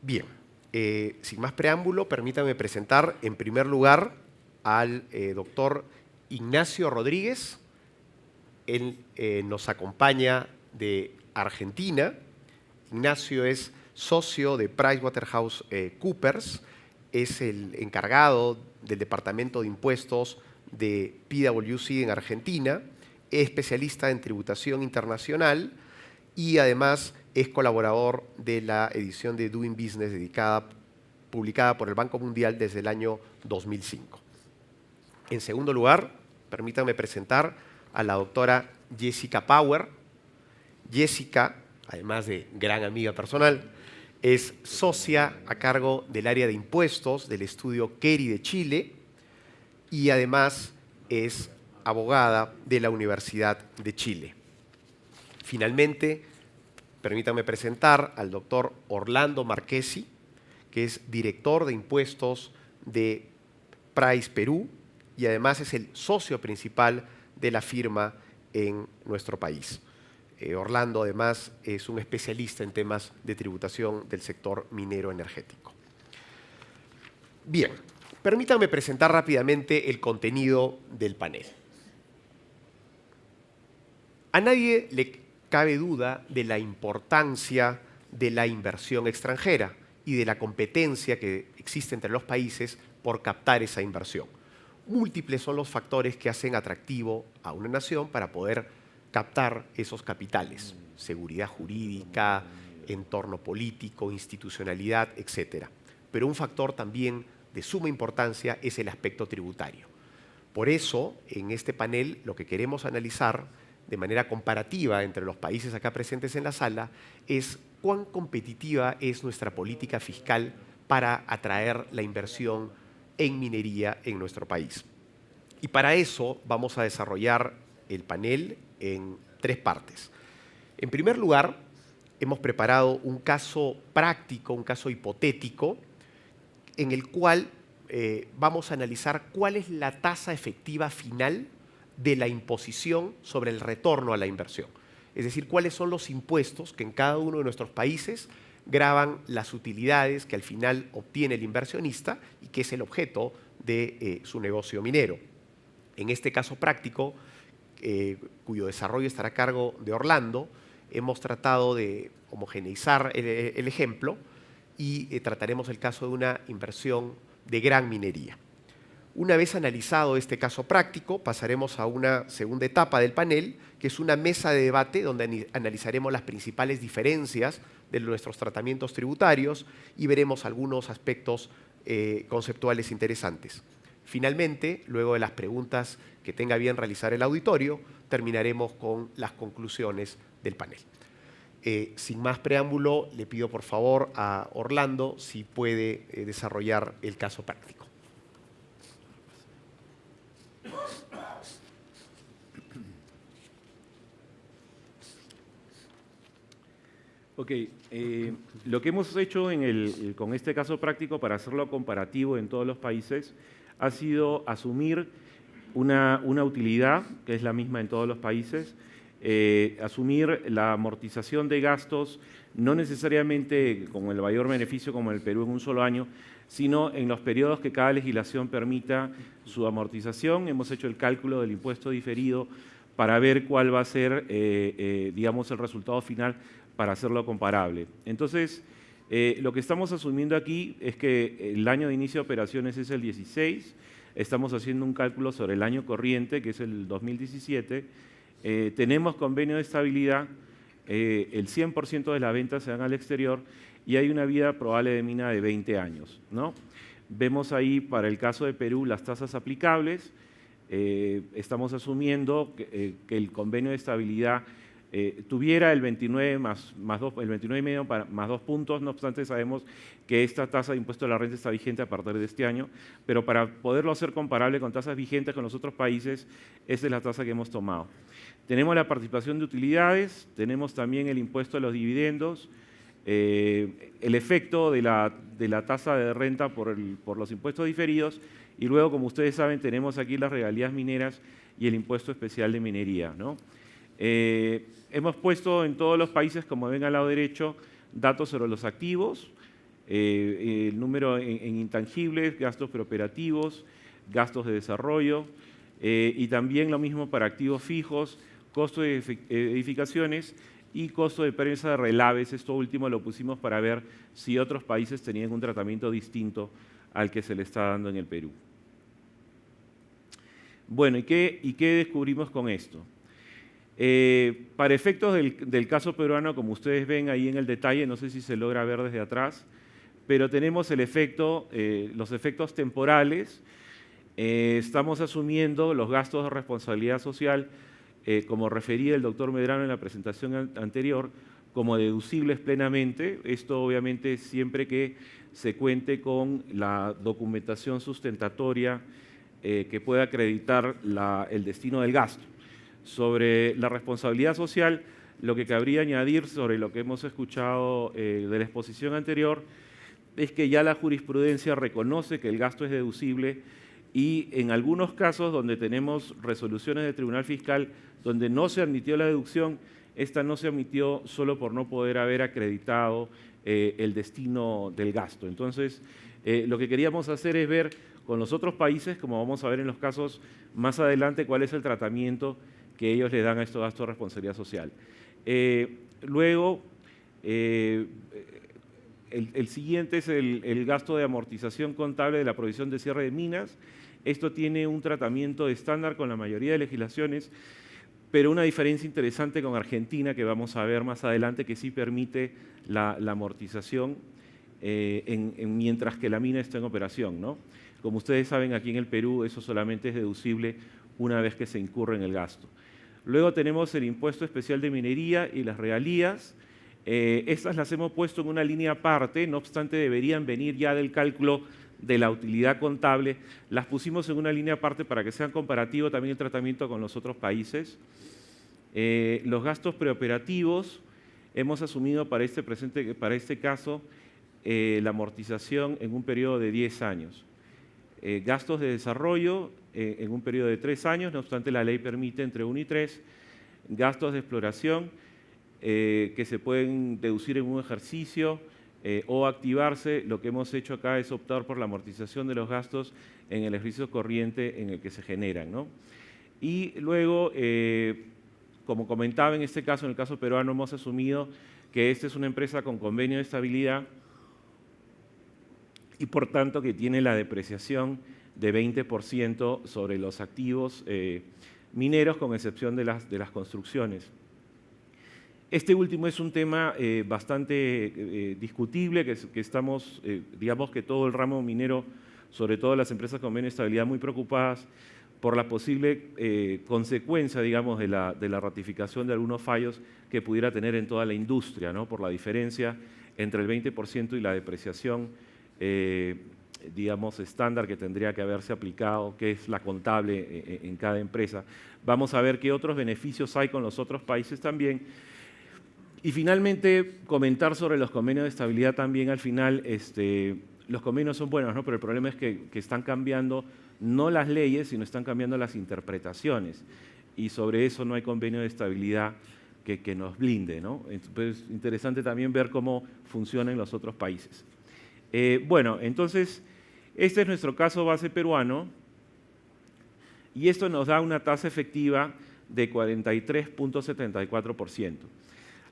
Bien, sin más preámbulo, permítame presentar en primer lugar al doctor Ignacio Rodríguez. Él nos acompaña de Argentina. Ignacio es socio de PricewaterhouseCoopers, es el encargado del Departamento de Impuestos de PwC en Argentina, es especialista en tributación internacional y además es colaborador de la edición de Doing Business publicada por el Banco Mundial desde el año 2005. En segundo lugar, permítanme presentar a la doctora Jessica Power. Jessica, además de gran amiga personal, es socia a cargo del área de impuestos del estudio Keri de Chile y además es abogada de la Universidad de Chile. Finalmente, permítanme presentar al doctor Orlando Marchesi, que es director de impuestos de Price Perú y además es el socio principal de la firma en nuestro país. Orlando además es un especialista en temas de tributación del sector minero energético. Bien, permítanme presentar rápidamente el contenido del panel. A nadie le cabe duda de la importancia de la inversión extranjera y de la competencia que existe entre los países por captar esa inversión. Múltiples son los factores que hacen atractivo a una nación para poder captar esos capitales: seguridad jurídica, entorno político, institucionalidad, etc. Pero un factor también de suma importancia es el aspecto tributario. Por eso, en este panel, lo que queremos analizar de manera comparativa entre los países acá presentes en la sala es cuán competitiva es nuestra política fiscal para atraer la inversión en minería en nuestro país. Y para eso vamos a desarrollar el panel en tres partes. En primer lugar, hemos preparado un caso práctico, un caso hipotético, en el cual vamos a analizar cuál es la tasa efectiva final de la imposición sobre el retorno a la inversión. Es decir, cuáles son los impuestos que en cada uno de nuestros países gravan las utilidades que al final obtiene el inversionista y que es el objeto de su negocio minero. En este caso práctico, cuyo desarrollo estará a cargo de Orlando, hemos tratado de homogeneizar el ejemplo y trataremos el caso de una inversión de gran minería. Una vez analizado este caso práctico, pasaremos a una segunda etapa del panel, que es una mesa de debate donde analizaremos las principales diferencias de nuestros tratamientos tributarios y veremos algunos aspectos conceptuales interesantes. Finalmente, luego de las preguntas que tenga bien realizar el auditorio, terminaremos con las conclusiones del panel. Sin más preámbulo, le pido por favor a Orlando si puede desarrollar el caso práctico. Ok, lo que hemos hecho con este caso práctico para hacerlo comparativo en todos los países ha sido asumir una utilidad que es la misma en todos los países, asumir la amortización de gastos, no necesariamente con el mayor beneficio como en el Perú en un solo año, sino en los periodos que cada legislación permita su amortización. Hemos hecho el cálculo del impuesto diferido para ver cuál va a ser, digamos, el resultado final para hacerlo comparable. Entonces, lo que estamos asumiendo aquí es que el año de inicio de operaciones es el 16, estamos haciendo un cálculo sobre el año corriente, que es el 2017, tenemos convenio de estabilidad, el 100% de las ventas se dan al exterior y hay una vida probable de mina de 20 años, ¿no? Vemos ahí para el caso de Perú las tasas aplicables, estamos asumiendo que el convenio de estabilidad tuviera el 29 el 29,5 más 2 puntos, no obstante sabemos que esta tasa de impuesto a la renta está vigente a partir de este año, pero para poderlo hacer comparable con tasas vigentes con los otros países, esa es la tasa que hemos tomado. Tenemos la participación de utilidades, tenemos también el impuesto a los dividendos, el efecto de la tasa de renta por los impuestos diferidos y luego, como ustedes saben, tenemos aquí las regalías mineras y el impuesto especial de minería, ¿no? Hemos puesto en todos los países, como ven al lado derecho, datos sobre los activos, el número en intangibles, gastos preoperativos, gastos de desarrollo, y también lo mismo para activos fijos, costo de edificaciones y costo de prensa de relaves. Esto último lo pusimos para ver si otros países tenían un tratamiento distinto al que se le está dando en el Perú. Bueno, ¿y qué descubrimos con esto? Para efectos del caso peruano, como ustedes ven ahí en el detalle, no sé si se logra ver desde atrás, pero tenemos el efecto, los efectos temporales. Estamos asumiendo los gastos de responsabilidad social, como refería el doctor Medrano en la presentación anterior, como deducibles plenamente. Esto obviamente siempre que se cuente con la documentación sustentatoria que pueda acreditar el destino del gasto. Sobre la responsabilidad social, lo que cabría añadir sobre lo que hemos escuchado de la exposición anterior es que ya la jurisprudencia reconoce que el gasto es deducible y en algunos casos donde tenemos resoluciones del Tribunal Fiscal donde no se admitió la deducción, esta no se admitió solo por no poder haber acreditado el destino del gasto. Entonces, lo que queríamos hacer es ver con los otros países, como vamos a ver en los casos más adelante, cuál es el tratamiento que ellos le dan a estos gastos de responsabilidad social. Luego, el siguiente es el gasto de amortización contable de la provisión de cierre de minas. Esto tiene un tratamiento estándar con la mayoría de legislaciones, pero una diferencia interesante con Argentina, que vamos a ver más adelante, que sí permite la amortización mientras que la mina está en operación, ¿no? Como ustedes saben, aquí en el Perú eso solamente es deducible una vez que se incurre en el gasto. Luego tenemos el impuesto especial de minería y las regalías. Estas las hemos puesto en una línea aparte, no obstante deberían venir ya del cálculo de la utilidad contable. Las pusimos en una línea aparte para que sean comparativos también el tratamiento con los otros países. Los gastos preoperativos, hemos asumido para este caso la amortización en un periodo de 10 años. Gastos de desarrollo en un periodo de 3 años, no obstante la ley permite entre 1 y 3. Gastos de exploración que se pueden deducir en un ejercicio o activarse. Lo que hemos hecho acá es optar por la amortización de los gastos en el ejercicio corriente en el que se generan, ¿no? Y luego, como comentaba en este caso, en el caso peruano, hemos asumido que esta es una empresa con convenio de estabilidad y por tanto que tiene la depreciación de 20% sobre los activos mineros, con excepción de las construcciones. Este último es un tema bastante discutible, que estamos, digamos que todo el ramo minero, sobre todo las empresas con convenio de estabilidad, muy preocupadas por la posible consecuencia, digamos, de la ratificación de algunos fallos que pudiera tener en toda la industria, ¿no? Por la diferencia entre el 20% y la depreciación, digamos, estándar que tendría que haberse aplicado, que es la contable en cada empresa. Vamos a ver qué otros beneficios hay con los otros países también. Y finalmente, comentar sobre los convenios de estabilidad también. Al final, los convenios son buenos, ¿no? Pero el problema es que están cambiando no las leyes, sino están cambiando las interpretaciones. Y sobre eso no hay convenio de estabilidad que nos blinde, ¿no? Entonces, es interesante también ver cómo funciona en los otros países. Bueno, entonces, este es nuestro caso base peruano y esto nos da una tasa efectiva de 43.74%.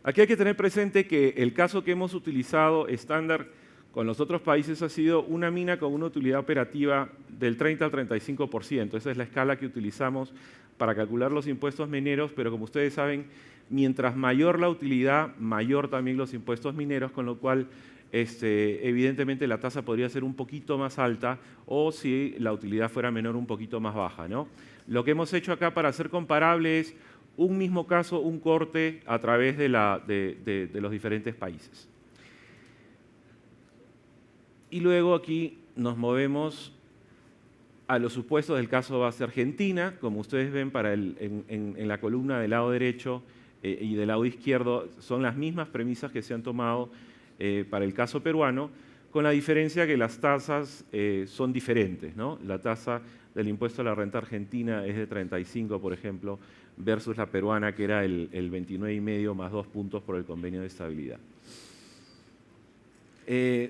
Aquí hay que tener presente que el caso que hemos utilizado estándar con los otros países ha sido una mina con una utilidad operativa del 30 al 35%. Esa es la escala que utilizamos para calcular los impuestos mineros, pero como ustedes saben, mientras mayor la utilidad, mayor también los impuestos mineros, con lo cual evidentemente la tasa podría ser un poquito más alta o si la utilidad fuera menor, un poquito más baja, ¿no? Lo que hemos hecho acá para ser comparable es un mismo caso, un corte a través de los diferentes países. Y luego aquí nos movemos a los supuestos del caso base Argentina. Como ustedes ven en la columna del lado derecho y del lado izquierdo, son las mismas premisas que se han tomado para el caso peruano, con la diferencia que las tasas son diferentes, ¿no? La tasa del impuesto a la renta argentina es de 35, por ejemplo, versus la peruana, que era el 29,5 más 2 puntos por el convenio de estabilidad.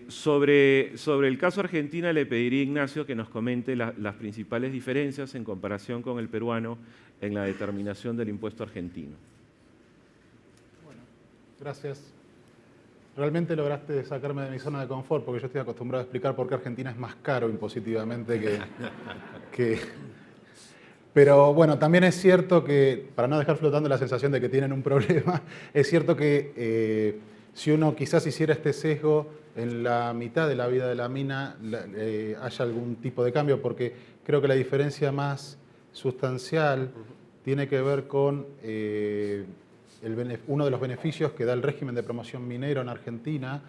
Sobre el caso Argentina, le pediría a Ignacio que nos comente las principales diferencias en comparación con el peruano en la determinación del impuesto argentino. Bueno, gracias. Realmente lograste sacarme de mi zona de confort, porque yo estoy acostumbrado a explicar por qué Argentina es más caro impositivamente que... Pero bueno, también es cierto que, para no dejar flotando la sensación de que tienen un problema, es cierto que si uno quizás hiciera este sesgo en la mitad de la vida de la mina, haya algún tipo de cambio, porque creo que la diferencia más sustancial tiene que ver con uno de los beneficios que da el régimen de promoción minero en Argentina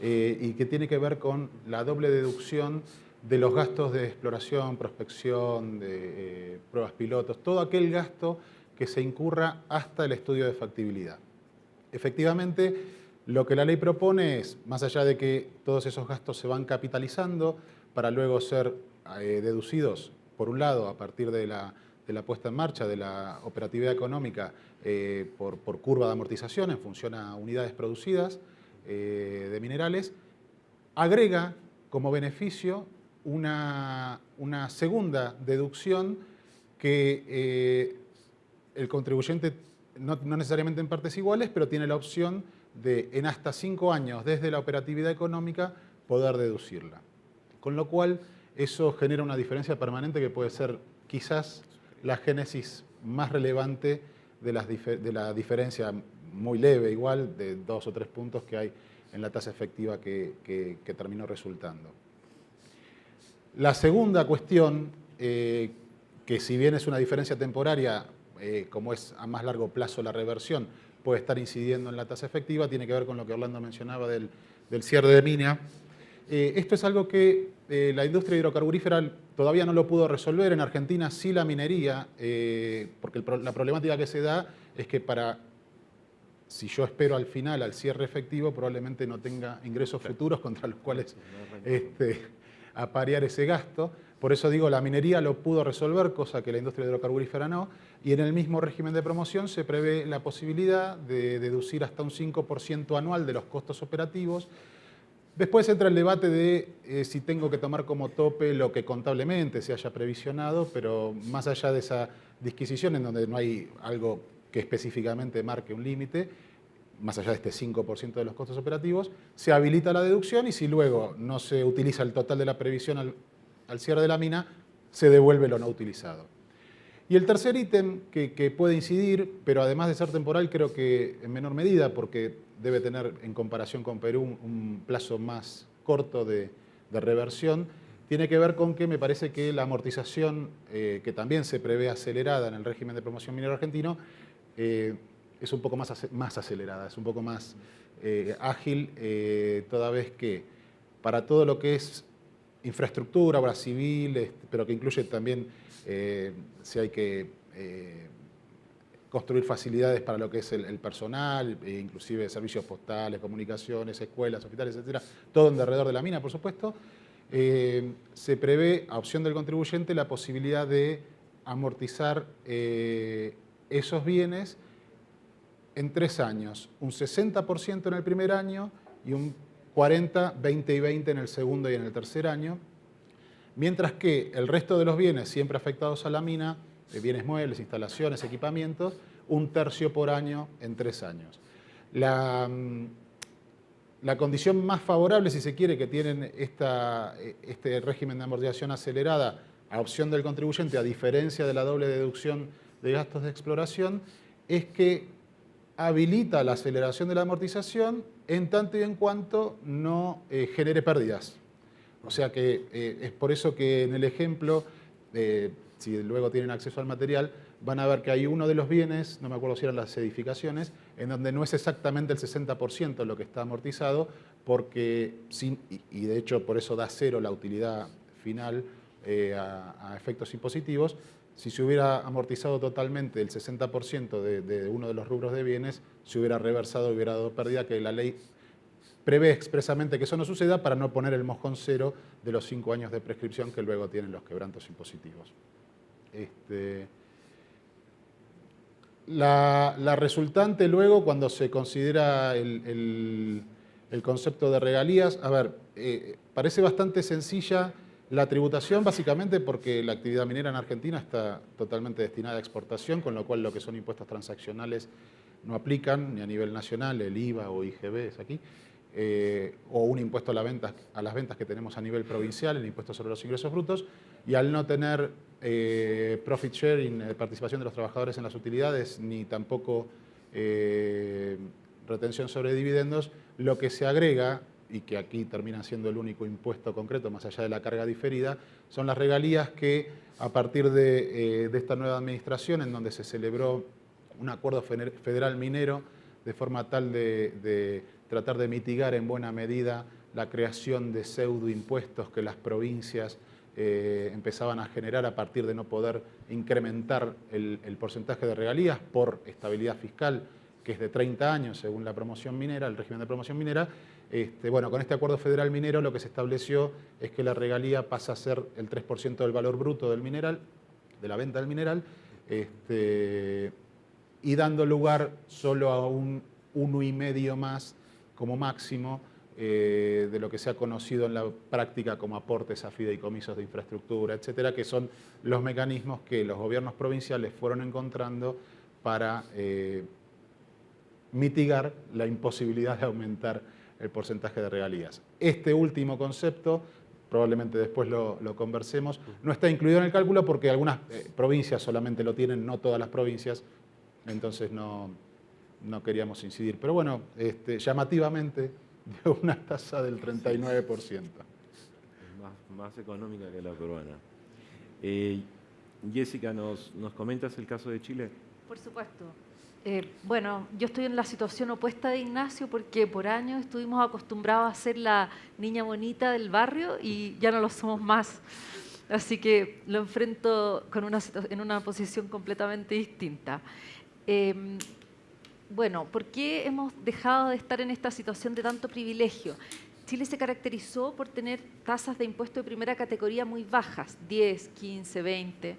y que tiene que ver con la doble deducción de los gastos de exploración, prospección, de pruebas pilotos, todo aquel gasto que se incurra hasta el estudio de factibilidad. Efectivamente, lo que la ley propone es, más allá de que todos esos gastos se van capitalizando para luego ser deducidos, por un lado, a partir de la puesta en marcha de la operatividad económica por curva de amortización en función a unidades producidas de minerales, agrega como beneficio una segunda deducción que el contribuyente, no necesariamente en partes iguales, pero tiene la opción de, en hasta 5 años desde la operatividad económica, poder deducirla. Con lo cual, eso genera una diferencia permanente que puede ser quizás la génesis más relevante de la diferencia muy leve, igual, de 2 o 3 puntos que hay en la tasa efectiva que terminó resultando. La segunda cuestión, que si bien es una diferencia temporaria, como es a más largo plazo la reversión, puede estar incidiendo en la tasa efectiva, tiene que ver con lo que Orlando mencionaba del cierre de mina. Esto es algo que la industria hidrocarburífera todavía no lo pudo resolver. En Argentina sí la minería, porque la problemática que se da es que si yo espero al final, al cierre efectivo, probablemente no tenga ingresos futuros contra los cuales aparear ese gasto. Por eso digo, la minería lo pudo resolver, cosa que la industria hidrocarburífera no, y en el mismo régimen de promoción se prevé la posibilidad de deducir hasta un 5% anual de los costos operativos. Después entra el debate de si tengo que tomar como tope lo que contablemente se haya previsionado, pero más allá de esa disquisición en donde no hay algo que específicamente marque un límite, más allá de este 5% de los costos operativos, se habilita la deducción y si luego no se utiliza el total de la previsión al cierre de la mina, se devuelve lo no utilizado. Y el tercer ítem que puede incidir, pero además de ser temporal, creo que en menor medida, porque debe tener en comparación con Perú un plazo más corto de reversión, tiene que ver con que me parece que la amortización, que también se prevé acelerada en el régimen de promoción minero argentino, es un poco más acelerada, es un poco más ágil, toda vez que para todo lo que es infraestructura, obra civil, pero que incluye también si hay que construir facilidades para lo que es el personal, inclusive servicios postales, comunicaciones, escuelas, hospitales, etcétera, todo en derredor de la mina, por supuesto, se prevé, a opción del contribuyente, la posibilidad de amortizar esos bienes en 3 años, un 60% en el primer año y un 40, 20 y 20 en el segundo y en el tercer año, mientras que el resto de los bienes siempre afectados a la mina, bienes muebles, instalaciones, equipamientos, un tercio por año en 3 años. La condición más favorable, si se quiere, que tienen este régimen de amortización acelerada a opción del contribuyente, a diferencia de la doble deducción de gastos de exploración, es que habilita la aceleración de la amortización en tanto y en cuanto no genere pérdidas. O sea que es por eso que en el ejemplo, si luego tienen acceso al material, van a ver que hay uno de los bienes, no me acuerdo si eran las edificaciones, en donde no es exactamente el 60% lo que está amortizado, porque, y de hecho por eso da 0 la utilidad final a efectos impositivos. Si se hubiera amortizado totalmente el 60% de uno de los rubros de bienes, se hubiera reversado, hubiera dado pérdida, que la ley prevé expresamente que eso no suceda para no poner el mojón 0 de los 5 años de prescripción que luego tienen los quebrantos impositivos. La resultante luego, cuando se considera el concepto de regalías. A ver, parece bastante sencilla la tributación, básicamente porque la actividad minera en Argentina está totalmente destinada a exportación, con lo cual lo que son impuestos transaccionales no aplican ni a nivel nacional, el IVA o IGB es aquí, o un impuesto a las ventas que tenemos a nivel provincial, el impuesto sobre los ingresos brutos, y al no tener profit sharing, participación de los trabajadores en las utilidades, ni tampoco retención sobre dividendos, lo que se agrega, y que aquí termina siendo el único impuesto concreto, más allá de la carga diferida, son las regalías que a partir de esta nueva administración, en donde se celebró un acuerdo federal minero, de forma tal de tratar de mitigar en buena medida la creación de pseudoimpuestos que las provincias empezaban a generar a partir de no poder incrementar el porcentaje de regalías por estabilidad fiscal, que es de 30 años según la promoción minera, el régimen de promoción minera. Bueno, con este acuerdo federal minero lo que se estableció es que la regalía pasa a ser el 3% del valor bruto del mineral, de la venta del mineral, y dando lugar solo a un 1,5% más como máximo de lo que se ha conocido en la práctica como aportes a fideicomisos de infraestructura, etcétera, que son los mecanismos que los gobiernos provinciales fueron encontrando para mitigar la imposibilidad de aumentar el porcentaje de regalías. Este último concepto, probablemente después lo conversemos, no está incluido en el cálculo porque algunas provincias solamente lo tienen, no todas las provincias, entonces no queríamos incidir. Pero bueno, llamativamente dio una tasa del 39%. Más económica que la peruana. Jessica, ¿nos comentas el caso de Chile? Por supuesto. Bueno, yo estoy en la situación opuesta de Ignacio porque por años estuvimos acostumbrados a ser la niña bonita del barrio y ya no lo somos más. Así que lo enfrento en una posición completamente distinta. Bueno, ¿por qué hemos dejado de estar en esta situación de tanto privilegio? Chile se caracterizó por tener tasas de impuesto de primera categoría muy bajas, 10, 15, 20.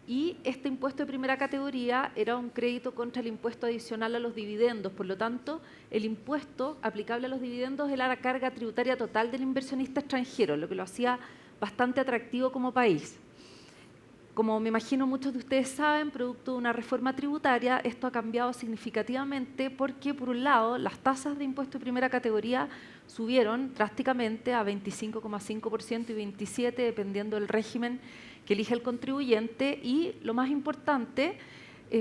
Y este impuesto de primera categoría era un crédito contra el impuesto adicional a los dividendos. Por lo tanto, el impuesto aplicable a los dividendos era la carga tributaria total del inversionista extranjero, lo que lo hacía bastante atractivo como país. Como me imagino muchos de ustedes saben, producto de una reforma tributaria, esto ha cambiado significativamente porque, por un lado, las tasas de impuesto de primera categoría subieron drásticamente a 25,5% y 27%, dependiendo del régimen que elige el contribuyente, y lo más importante,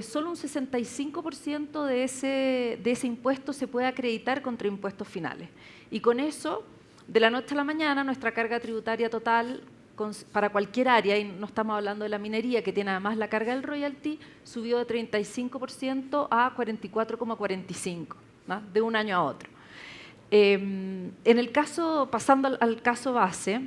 solo un 65% de ese impuesto se puede acreditar contra impuestos finales. Y con eso, de la noche a la mañana, nuestra carga tributaria total para cualquier área, y no estamos hablando de la minería, que tiene además la carga del royalty, subió de 35% a 44,45%, ¿no? De un año a otro. Pasando al caso base,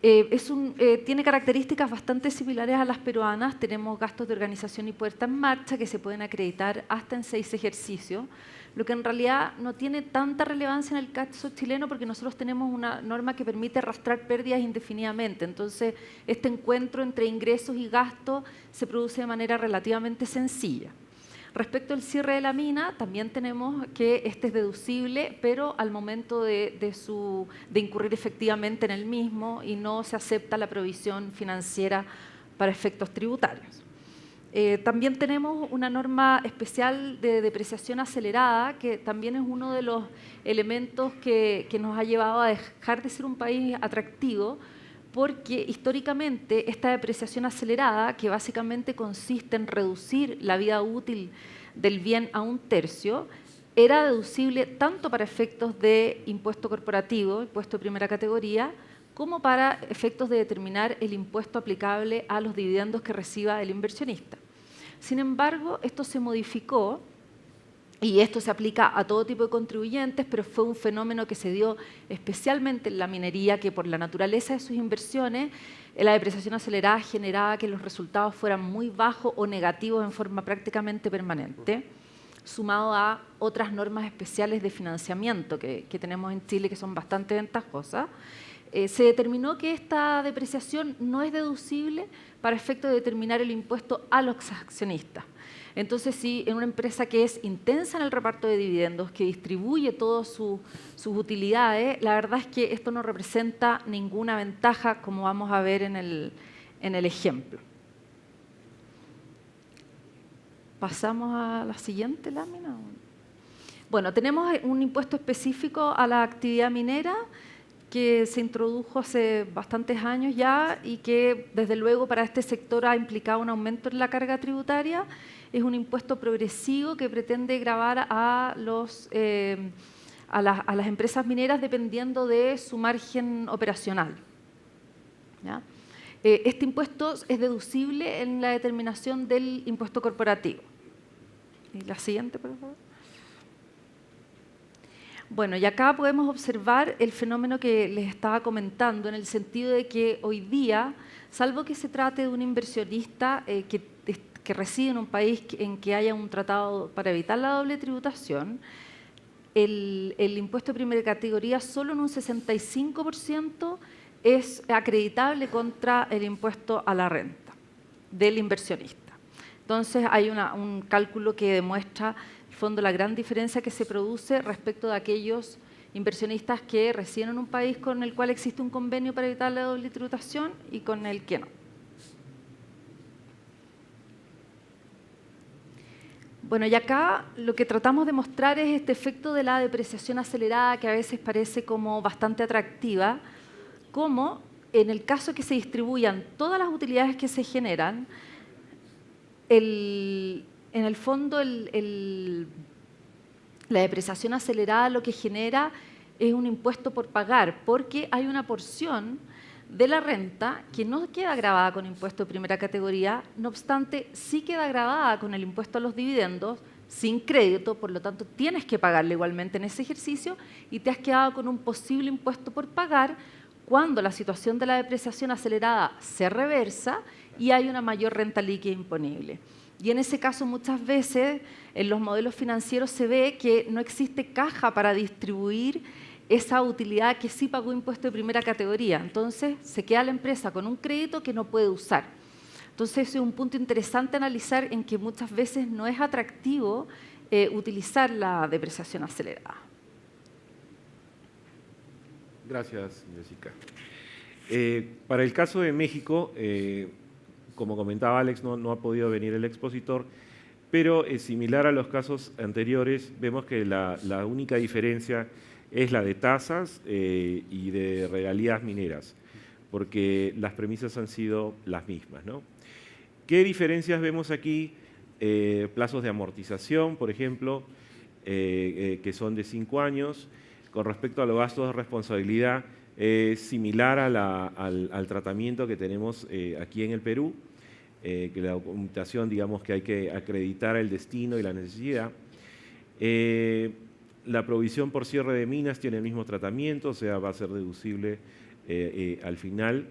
tiene características bastante similares a las peruanas. Tenemos gastos de organización y puesta en marcha que se pueden acreditar hasta en 6 ejercicios, lo que en realidad no tiene tanta relevancia en el caso chileno porque nosotros tenemos una norma que permite arrastrar pérdidas indefinidamente. Entonces, este encuentro entre ingresos y gastos se produce de manera relativamente sencilla. Respecto al cierre de la mina, también tenemos que este es deducible, pero al momento de incurrir efectivamente en el mismo, y no se acepta la provisión financiera para efectos tributarios. También tenemos una norma especial de depreciación acelerada, que también es uno de los elementos que nos ha llevado a dejar de ser un país atractivo, porque históricamente esta depreciación acelerada, que básicamente consiste en reducir la vida útil del bien a 1/3, era deducible tanto para efectos de impuesto corporativo, impuesto de primera categoría, como para efectos de determinar el impuesto aplicable a los dividendos que reciba el inversionista. Sin embargo, esto se modificó y esto se aplica a todo tipo de contribuyentes, pero fue un fenómeno que se dio especialmente en la minería, que por la naturaleza de sus inversiones, la depreciación acelerada generaba que los resultados fueran muy bajos o negativos en forma prácticamente permanente, sumado a otras normas especiales de financiamiento que tenemos en Chile que son bastante ventajosas. Se determinó que esta depreciación no es deducible para efecto de determinar el impuesto a los accionistas. Entonces, si en una empresa que es intensa en el reparto de dividendos, que distribuye todas sus utilidades, la verdad es que esto no representa ninguna ventaja, como vamos a ver en el ejemplo. Pasamos a la siguiente lámina. Bueno, tenemos un impuesto específico a la actividad minera que se introdujo hace bastantes años ya y que desde luego para este sector ha implicado un aumento en la carga tributaria. Es un impuesto progresivo que pretende gravar a las empresas mineras dependiendo de su margen operacional, ¿ya? Este impuesto es deducible en la determinación del impuesto corporativo. Y la siguiente, por favor. Bueno, y acá podemos observar el fenómeno que les estaba comentando, en el sentido de que hoy día, salvo que se trate de un inversionista que reside en un país en que haya un tratado para evitar la doble tributación, el impuesto de primera categoría solo en un 65% es acreditable contra el impuesto a la renta del inversionista. Entonces hay un cálculo que demuestra en el fondo la gran diferencia que se produce respecto de aquellos inversionistas que residen en un país con el cual existe un convenio para evitar la doble tributación y con el que no. Bueno, y acá lo que tratamos de mostrar es este efecto de la depreciación acelerada que a veces parece como bastante atractiva, como en el caso que se distribuyan todas las utilidades que se generan, en el fondo la depreciación acelerada lo que genera es un impuesto por pagar, porque hay una porción de la renta que no queda gravada con impuesto de primera categoría, no obstante, sí queda gravada con el impuesto a los dividendos, sin crédito, por lo tanto tienes que pagarle igualmente en ese ejercicio y te has quedado con un posible impuesto por pagar cuando la situación de la depreciación acelerada se reversa y hay una mayor renta líquida imponible. Y en ese caso muchas veces en los modelos financieros se ve que no existe caja para distribuir esa utilidad que sí pagó impuesto de primera categoría. Entonces se queda la empresa con un crédito que no puede usar. Entonces ese es un punto interesante a analizar en que muchas veces no es atractivo utilizar la depreciación acelerada. Gracias, Jessica. Para el caso de México, como comentaba Alex, no ha podido venir el expositor, pero similar a los casos anteriores, vemos que la única diferencia es la de tasas y de regalías mineras, porque las premisas han sido las mismas, ¿no? ¿Qué diferencias vemos aquí? Plazos de amortización, por ejemplo, que son de 5 años. Con respecto a los gastos de responsabilidad, es similar al tratamiento que tenemos aquí en el Perú, que la documentación, digamos que hay que acreditar el destino y la necesidad. La provisión por cierre de minas tiene el mismo tratamiento, o sea, va a ser deducible al final.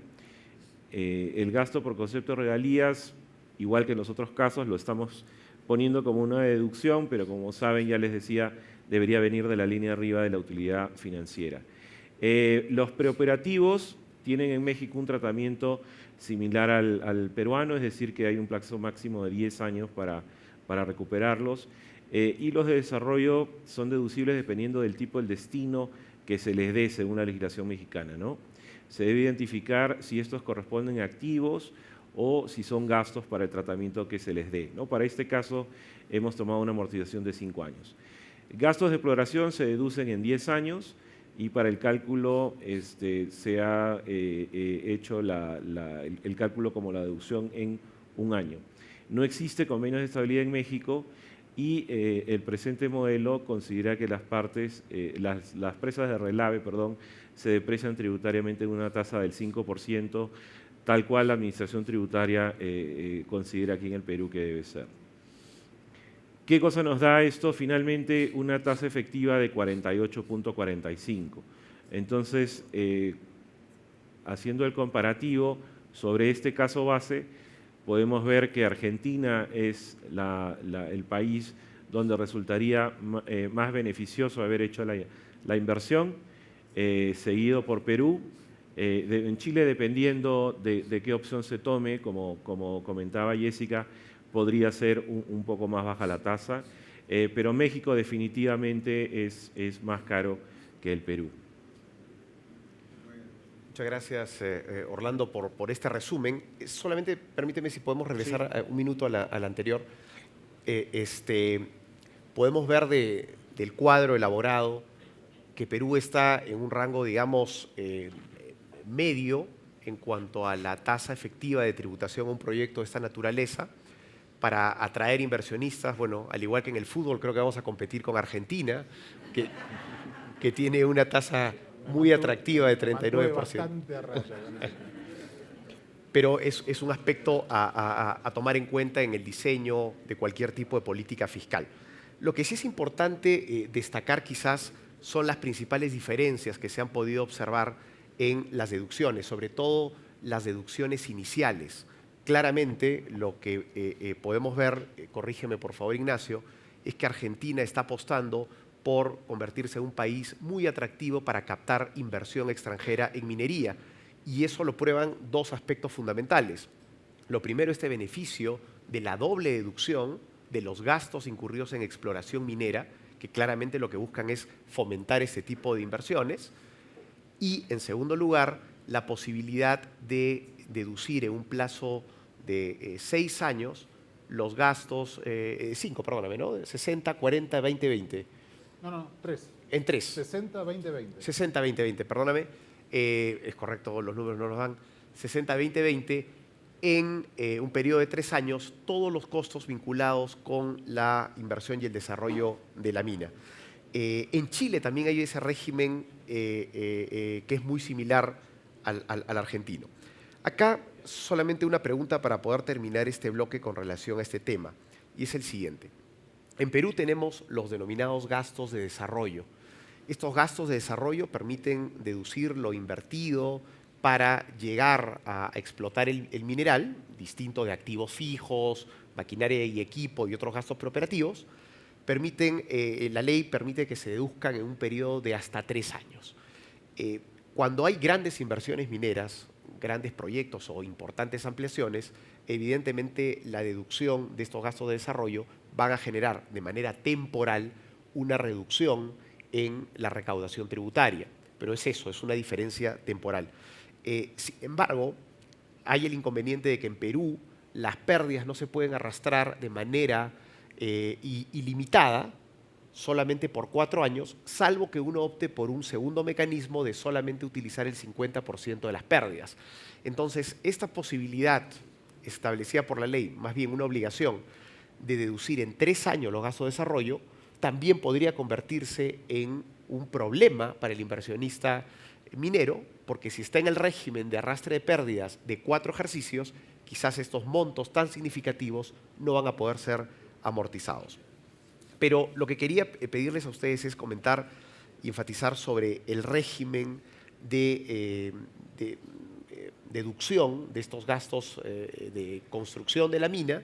El gasto por concepto de regalías, igual que en los otros casos, lo estamos poniendo como una deducción, pero como saben, ya les decía, debería venir de la línea arriba de la utilidad financiera. Los preoperativos tienen en México un tratamiento similar al peruano, es decir, que hay un plazo máximo de 10 años para recuperarlos. Y los de desarrollo son deducibles dependiendo del tipo del destino que se les dé según la legislación mexicana, ¿no? Se debe identificar si estos corresponden a activos o si son gastos para el tratamiento que se les dé, ¿no? Para este caso hemos tomado una amortización de 5 años. Gastos de exploración se deducen en 10 años y para el cálculo se ha hecho el cálculo como la deducción en 1 año. No existe convenios de estabilidad en México y el presente modelo considera que las presas de relave, se deprecian tributariamente en una tasa del 5%, tal cual la Administración Tributaria considera aquí en el Perú que debe ser. ¿Qué cosa nos da esto? Finalmente, una tasa efectiva de 48.45. Entonces, haciendo el comparativo sobre este caso base, podemos ver que Argentina es el país donde resultaría más beneficioso haber hecho la inversión, seguido por Perú. En Chile, dependiendo de qué opción se tome, como comentaba Jessica, podría ser un poco más baja la tasa, pero México definitivamente es más caro que el Perú. Muchas gracias, Orlando, por este resumen. Solamente permíteme si podemos regresar un minuto a la anterior. Podemos ver del cuadro elaborado que Perú está en un rango, digamos, medio en cuanto a la tasa efectiva de tributación a un proyecto de esta naturaleza para atraer inversionistas. Bueno, al igual que en el fútbol, creo que vamos a competir con Argentina, que tiene una tasa muy atractiva de 39%. Bastante a raya con eso. Pero es un aspecto a tomar en cuenta en el diseño de cualquier tipo de política fiscal. Lo que sí es importante destacar quizás son las principales diferencias que se han podido observar en las deducciones, sobre todo las deducciones iniciales. Claramente lo que podemos ver, corrígeme por favor Ignacio, es que Argentina está apostando por convertirse en un país muy atractivo para captar inversión extranjera en minería. Y eso lo prueban dos aspectos fundamentales. Lo primero, este beneficio de la doble deducción de los gastos incurridos en exploración minera, que claramente lo que buscan es fomentar este tipo de inversiones. Y, en segundo lugar, la posibilidad de deducir en un plazo de 6 años los gastos, 5, perdóname, ¿no? 60, 40, 20, 20. No, 3. En 3. 60, 20, 20. 60, 20, 20, perdóname. Es correcto, los números no nos dan. 60, 20, 20. En un periodo de 3 años, todos los costos vinculados con la inversión y el desarrollo de la mina. En Chile también hay ese régimen que es muy similar al argentino. Acá solamente una pregunta para poder terminar este bloque con relación a este tema, y es el siguiente. En Perú tenemos los denominados gastos de desarrollo. Estos gastos de desarrollo permiten deducir lo invertido para llegar a explotar el mineral, distinto de activos fijos, maquinaria y equipo y otros gastos preoperativos. La ley permite que se deduzcan en un periodo de hasta 3 años. Cuando hay grandes inversiones mineras, grandes proyectos o importantes ampliaciones, evidentemente la deducción de estos gastos de desarrollo van a generar de manera temporal una reducción en la recaudación tributaria. Pero es eso, es una diferencia temporal. Sin embargo, hay el inconveniente de que en Perú las pérdidas no se pueden arrastrar de manera ilimitada solamente por 4 años, salvo que uno opte por un segundo mecanismo de solamente utilizar el 50% de las pérdidas. Entonces, esta posibilidad establecida por la ley, más bien una obligación de deducir en 3 años los gastos de desarrollo, también podría convertirse en un problema para el inversionista minero, porque si está en el régimen de arrastre de pérdidas de 4 ejercicios, quizás estos montos tan significativos no van a poder ser amortizados. Pero lo que quería pedirles a ustedes es comentar y enfatizar sobre el régimen de deducción de estos gastos de construcción de la mina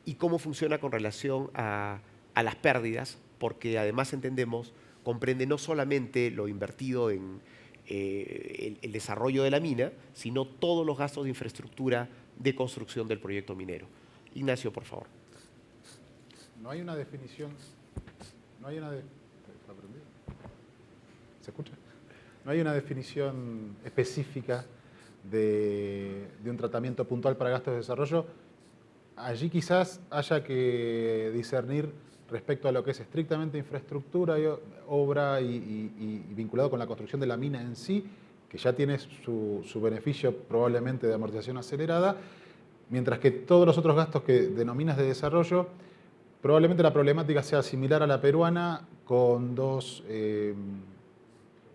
y cómo funciona con relación a las pérdidas, porque además entendemos, comprende no solamente lo invertido en el desarrollo de la mina, sino todos los gastos de infraestructura de construcción del proyecto minero. Ignacio, por favor. No hay una definición. ¿Se escucha? No hay una definición específica de un tratamiento puntual para gastos de desarrollo. Allí quizás haya que discernir respecto a lo que es estrictamente infraestructura, obra y vinculado con la construcción de la mina en sí, que ya tiene su beneficio probablemente de amortización acelerada, mientras que todos los otros gastos que denominas de desarrollo, probablemente la problemática sea similar a la peruana, con 2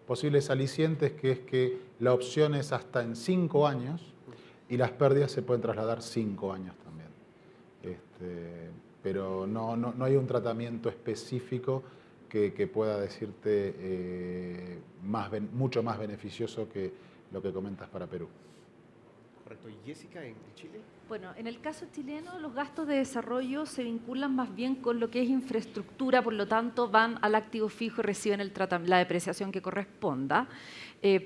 posibles alicientes, que es que la opción es hasta en 5 años y las pérdidas se pueden trasladar 5 años también. Pero no hay un tratamiento específico que pueda decirte mucho más beneficioso que lo que comentas para Perú. Correcto. ¿Y Jessica, en Chile? Bueno, en el caso chileno, los gastos de desarrollo se vinculan más bien con lo que es infraestructura, por lo tanto van al activo fijo y reciben la depreciación que corresponda.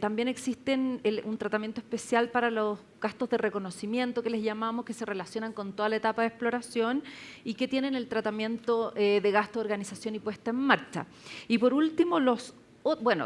También existen un tratamiento especial para los gastos de reconocimiento que les llamamos, que se relacionan con toda la etapa de exploración y que tienen el tratamiento de gasto de organización y puesta en marcha. Y por último,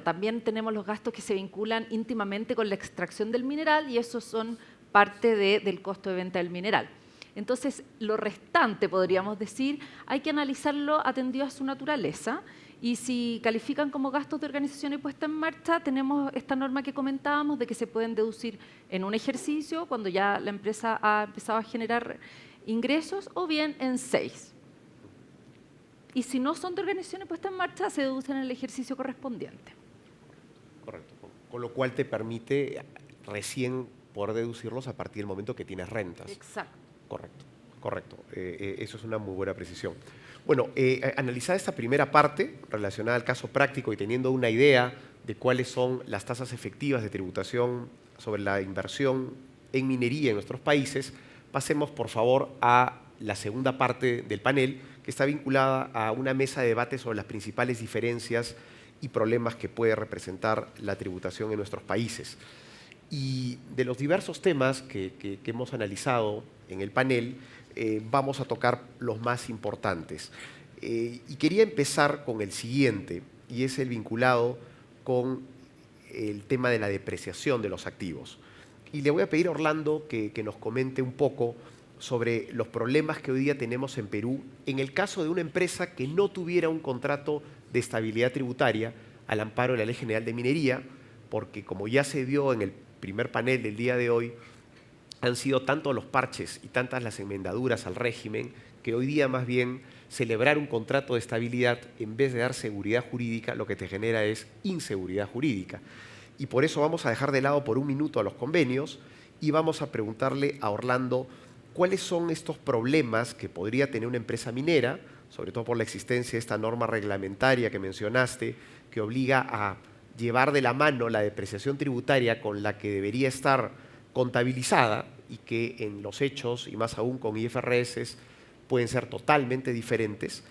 también tenemos los gastos que se vinculan íntimamente con la extracción del mineral y esos son parte del costo de venta del mineral. Entonces, lo restante, podríamos decir, hay que analizarlo atendido a su naturaleza y si califican como gastos de organización y puesta en marcha, tenemos esta norma que comentábamos de que se pueden deducir en un ejercicio cuando ya la empresa ha empezado a generar ingresos o bien en 6. Y si no son de organización y puesta en marcha, se deducen en el ejercicio correspondiente. Correcto. Con lo cual te permite recién poder deducirlos a partir del momento que tienes rentas. Exacto. Correcto. Eso es una muy buena precisión. Bueno, analizada esta primera parte relacionada al caso práctico y teniendo una idea de cuáles son las tasas efectivas de tributación sobre la inversión en minería en nuestros países, pasemos por favor a la segunda parte del panel, que está vinculada a una mesa de debate sobre las principales diferencias y problemas que puede representar la tributación en nuestros países. Y de los diversos temas que hemos analizado en el panel, vamos a tocar los más importantes. Y quería empezar con el siguiente, y es el vinculado con el tema de la depreciación de los activos. Y le voy a pedir a Orlando que nos comente un poco sobre los problemas que hoy día tenemos en Perú en el caso de una empresa que no tuviera un contrato de estabilidad tributaria al amparo de la Ley General de Minería, porque como ya se vio en el primer panel del día de hoy, han sido tantos los parches y tantas las enmendaduras al régimen que hoy día más bien celebrar un contrato de estabilidad en vez de dar seguridad jurídica lo que te genera es inseguridad jurídica. Y por eso vamos a dejar de lado por un minuto a los convenios y vamos a preguntarle a Orlando cuáles son estos problemas que podría tener una empresa minera, sobre todo por la existencia de esta norma reglamentaria que mencionaste, que obliga a llevar de la mano la depreciación tributaria con la que debería estar contabilizada y que en los hechos, y más aún con IFRS, pueden ser totalmente diferentes.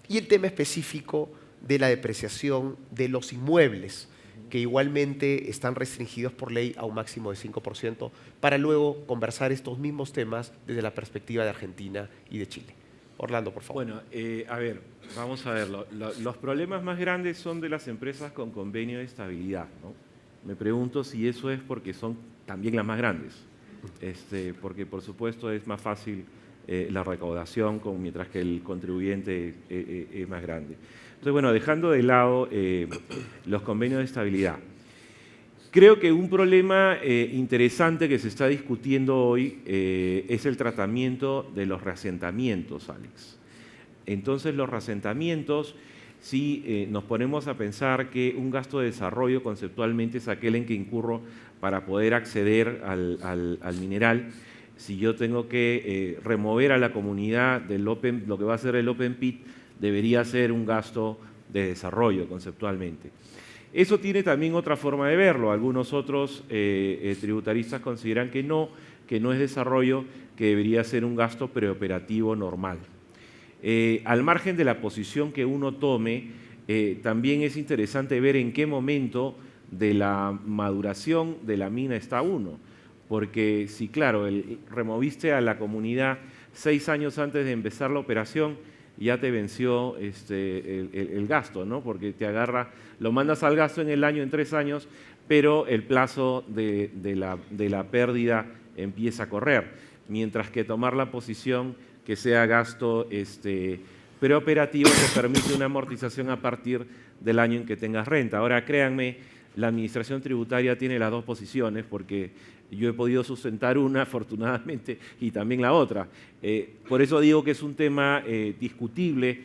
Y el tema específico de la depreciación de los inmuebles, que igualmente están restringidos por ley a un máximo de 5%, para luego conversar estos mismos temas desde la perspectiva de Argentina y de Chile. Orlando, por favor. Bueno, vamos a verlo. Los problemas más grandes son de las empresas con convenio de estabilidad, ¿no? Me pregunto si eso es porque son también las más grandes, porque por supuesto es más fácil la recaudación mientras que el contribuyente es más grande. Entonces, bueno, dejando de lado los convenios de estabilidad, creo que un problema interesante que se está discutiendo hoy es el tratamiento de los reasentamientos, Alex. Entonces, los reasentamientos, si nos ponemos a pensar que un gasto de desarrollo conceptualmente es aquel en que incurro para poder acceder al mineral, si yo tengo que remover a la comunidad lo que va a ser el Open Pit, debería ser un gasto de desarrollo conceptualmente. Eso tiene también otra forma de verlo. Algunos otros tributaristas consideran que no es desarrollo, que debería ser un gasto preoperativo normal. Al margen de la posición que uno tome, también es interesante ver en qué momento de la maduración de la mina está uno. Porque si, claro, removiste a la comunidad 6 años antes de empezar la operación, ya te venció el gasto, ¿no? Porque te agarra, lo mandas al gasto en el año, en 3 años, pero el plazo de la pérdida empieza a correr. Mientras que tomar la posición que sea gasto preoperativo te permite una amortización a partir del año en que tengas renta. Ahora, créanme, la administración tributaria tiene las dos posiciones porque yo he podido sustentar una, afortunadamente, y también la otra. Por eso digo que es un tema discutible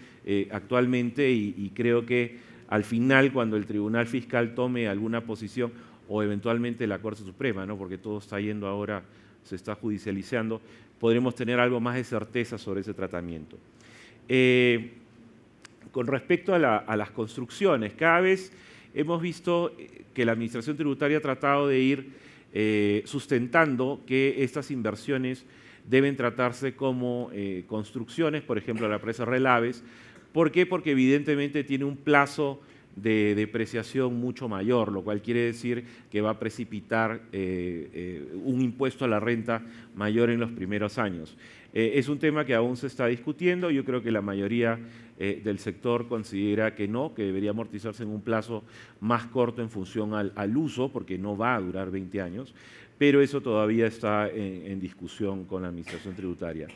actualmente y creo que al final, cuando el Tribunal Fiscal tome alguna posición o eventualmente la Corte Suprema, ¿no? Porque todo está yendo ahora, se está judicializando, podremos tener algo más de certeza sobre ese tratamiento. Con respecto a las construcciones, cada vez hemos visto que la Administración Tributaria ha tratado de ir sustentando que estas inversiones deben tratarse como construcciones, por ejemplo, la presa Relaves. ¿Por qué? Porque evidentemente tiene un plazo de depreciación mucho mayor, lo cual quiere decir que va a precipitar un impuesto a la renta mayor en los primeros años. Es un tema que aún se está discutiendo. Yo creo que la mayoría del sector considera que no, que debería amortizarse en un plazo más corto en función al uso, porque no va a durar 20 años, pero eso todavía está en discusión con la Administración Tributaria.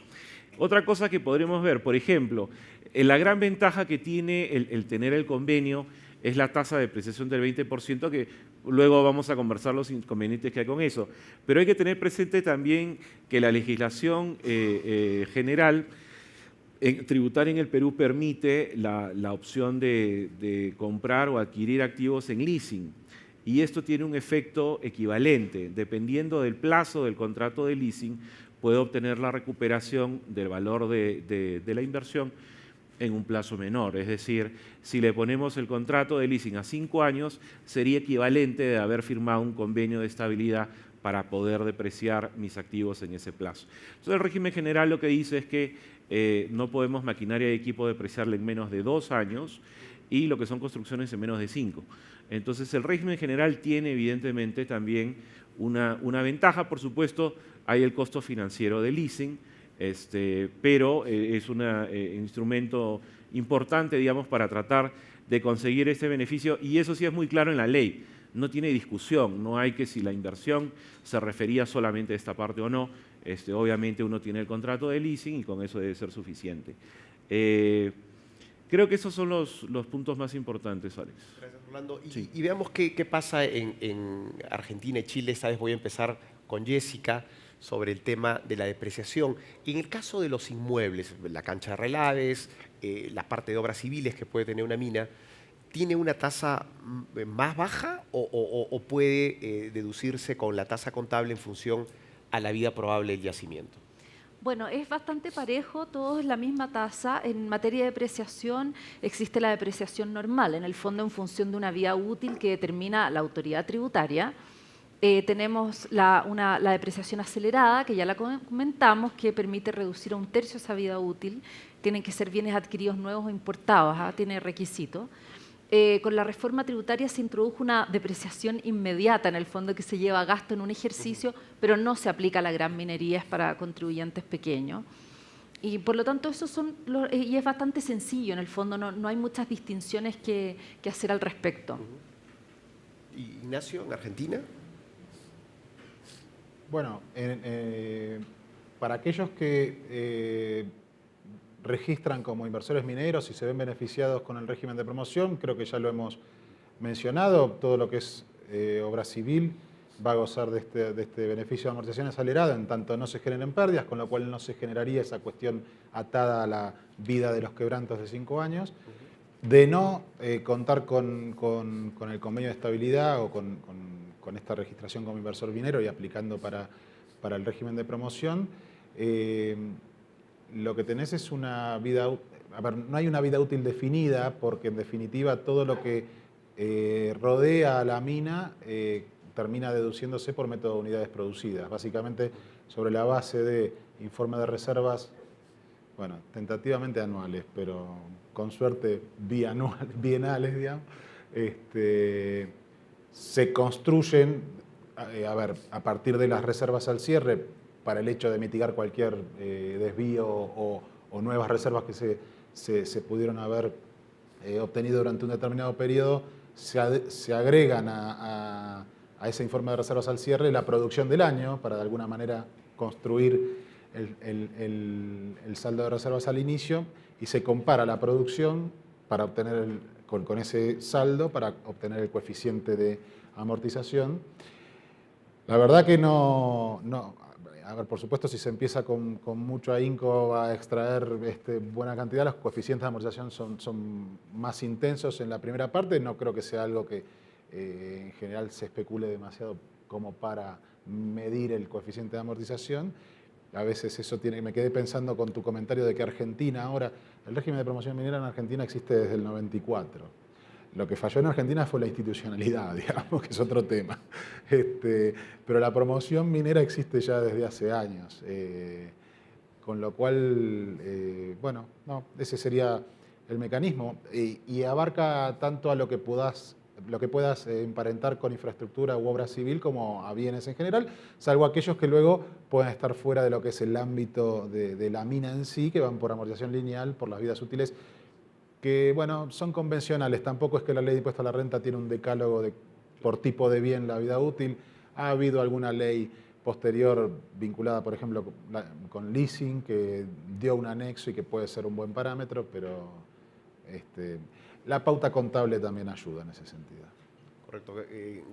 Otra cosa que podremos ver, por ejemplo, la gran ventaja que tiene el tener el convenio es la tasa de depreciación del 20%, que luego vamos a conversar los inconvenientes que hay con eso. Pero hay que tener presente también que la legislación general tributaria en el Perú permite la opción de comprar o adquirir activos en leasing. Y esto tiene un efecto equivalente. Dependiendo del plazo del contrato de leasing, puede obtener la recuperación del valor de la inversión en un plazo menor. Es decir, si le ponemos el contrato de leasing a 5 años, sería equivalente de haber firmado un convenio de estabilidad para poder depreciar mis activos en ese plazo. Entonces, el régimen general lo que dice es que no podemos maquinaria y equipo depreciarle en menos de 2 años y lo que son construcciones en menos de 5. Entonces, el régimen general tiene evidentemente también una ventaja. Por supuesto, hay el costo financiero del leasing, pero es un instrumento importante, digamos, para tratar de conseguir este beneficio, y eso sí es muy claro en la ley. No tiene discusión, no hay que si la inversión se refería solamente a esta parte o no. Obviamente uno tiene el contrato de leasing y con eso debe ser suficiente. Creo que esos son los puntos más importantes, Alex. Gracias, Orlando. Sí. Y veamos qué pasa en Argentina y Chile. Esta vez voy a empezar con Jessica sobre el tema de la depreciación. En el caso de los inmuebles, la cancha de Relaves, la parte de obras civiles que puede tener una mina, ¿tiene una tasa más baja o puede deducirse con la tasa contable en función a la vida probable del yacimiento? Bueno, es bastante parejo, todo es la misma tasa. En materia de depreciación existe la depreciación normal, en el fondo en función de una vida útil que determina la autoridad tributaria. Tenemos la depreciación acelerada, que ya la comentamos, que permite reducir a 1/3 esa vida útil. Tienen que ser bienes adquiridos nuevos o importados, tiene requisito. Con la reforma tributaria se introdujo una depreciación inmediata, en el fondo, que se lleva a gasto en un ejercicio, pero no se aplica a la gran minería, es para contribuyentes pequeños. Y por lo tanto, y es bastante sencillo, en el fondo, no hay muchas distinciones que hacer al respecto. ¿Y Ignacio, en Argentina? Bueno, para aquellos que registran como inversores mineros y se ven beneficiados con el régimen de promoción, creo que ya lo hemos mencionado, todo lo que es obra civil va a gozar de este beneficio de amortización acelerada, en tanto no se generen pérdidas, con lo cual no se generaría esa cuestión atada a la vida de los quebrantos de 5 años. De no contar con el convenio de estabilidad o con esta registración como inversor minero y aplicando para el régimen de promoción, lo que tenés es una vida... A ver, no hay una vida útil definida porque, en definitiva, todo lo que rodea a la mina termina deduciéndose por método de unidades producidas. Básicamente, sobre la base de informe de reservas, bueno, tentativamente anuales, pero con suerte bienales, digamos, se construyen, a partir de las reservas al cierre, para el hecho de mitigar cualquier desvío o nuevas reservas que se pudieron haber obtenido durante un determinado periodo, se agregan a ese informe de reservas al cierre la producción del año, para de alguna manera construir el saldo de reservas al inicio, y se compara la producción para obtener con ese saldo para obtener el coeficiente de amortización. La verdad que no. A ver, por supuesto, si se empieza con mucho ahínco a extraer buena cantidad, los coeficientes de amortización son más intensos en la primera parte. No creo que sea algo que en general se especule demasiado como para medir el coeficiente de amortización. A veces eso me quedé pensando con tu comentario de que Argentina ahora, el régimen de promoción minera en Argentina existe desde el 94. Lo que falló en Argentina fue la institucionalidad, digamos, que es otro tema. Pero la promoción minera existe ya desde hace años. Con lo cual, bueno, no, ese sería el mecanismo. Y abarca tanto a lo que puedas emparentar con infraestructura u obra civil como a bienes en general, salvo aquellos que luego pueden estar fuera de lo que es el ámbito de la mina en sí, que van por amortización lineal, por las vidas útiles, que bueno, son convencionales. Tampoco es que la ley de impuesto a la renta tiene un decálogo por tipo de bien la vida útil. Ha habido alguna ley posterior vinculada, por ejemplo, con leasing, que dio un anexo y que puede ser un buen parámetro, pero la pauta contable también ayuda en ese sentido. Correcto,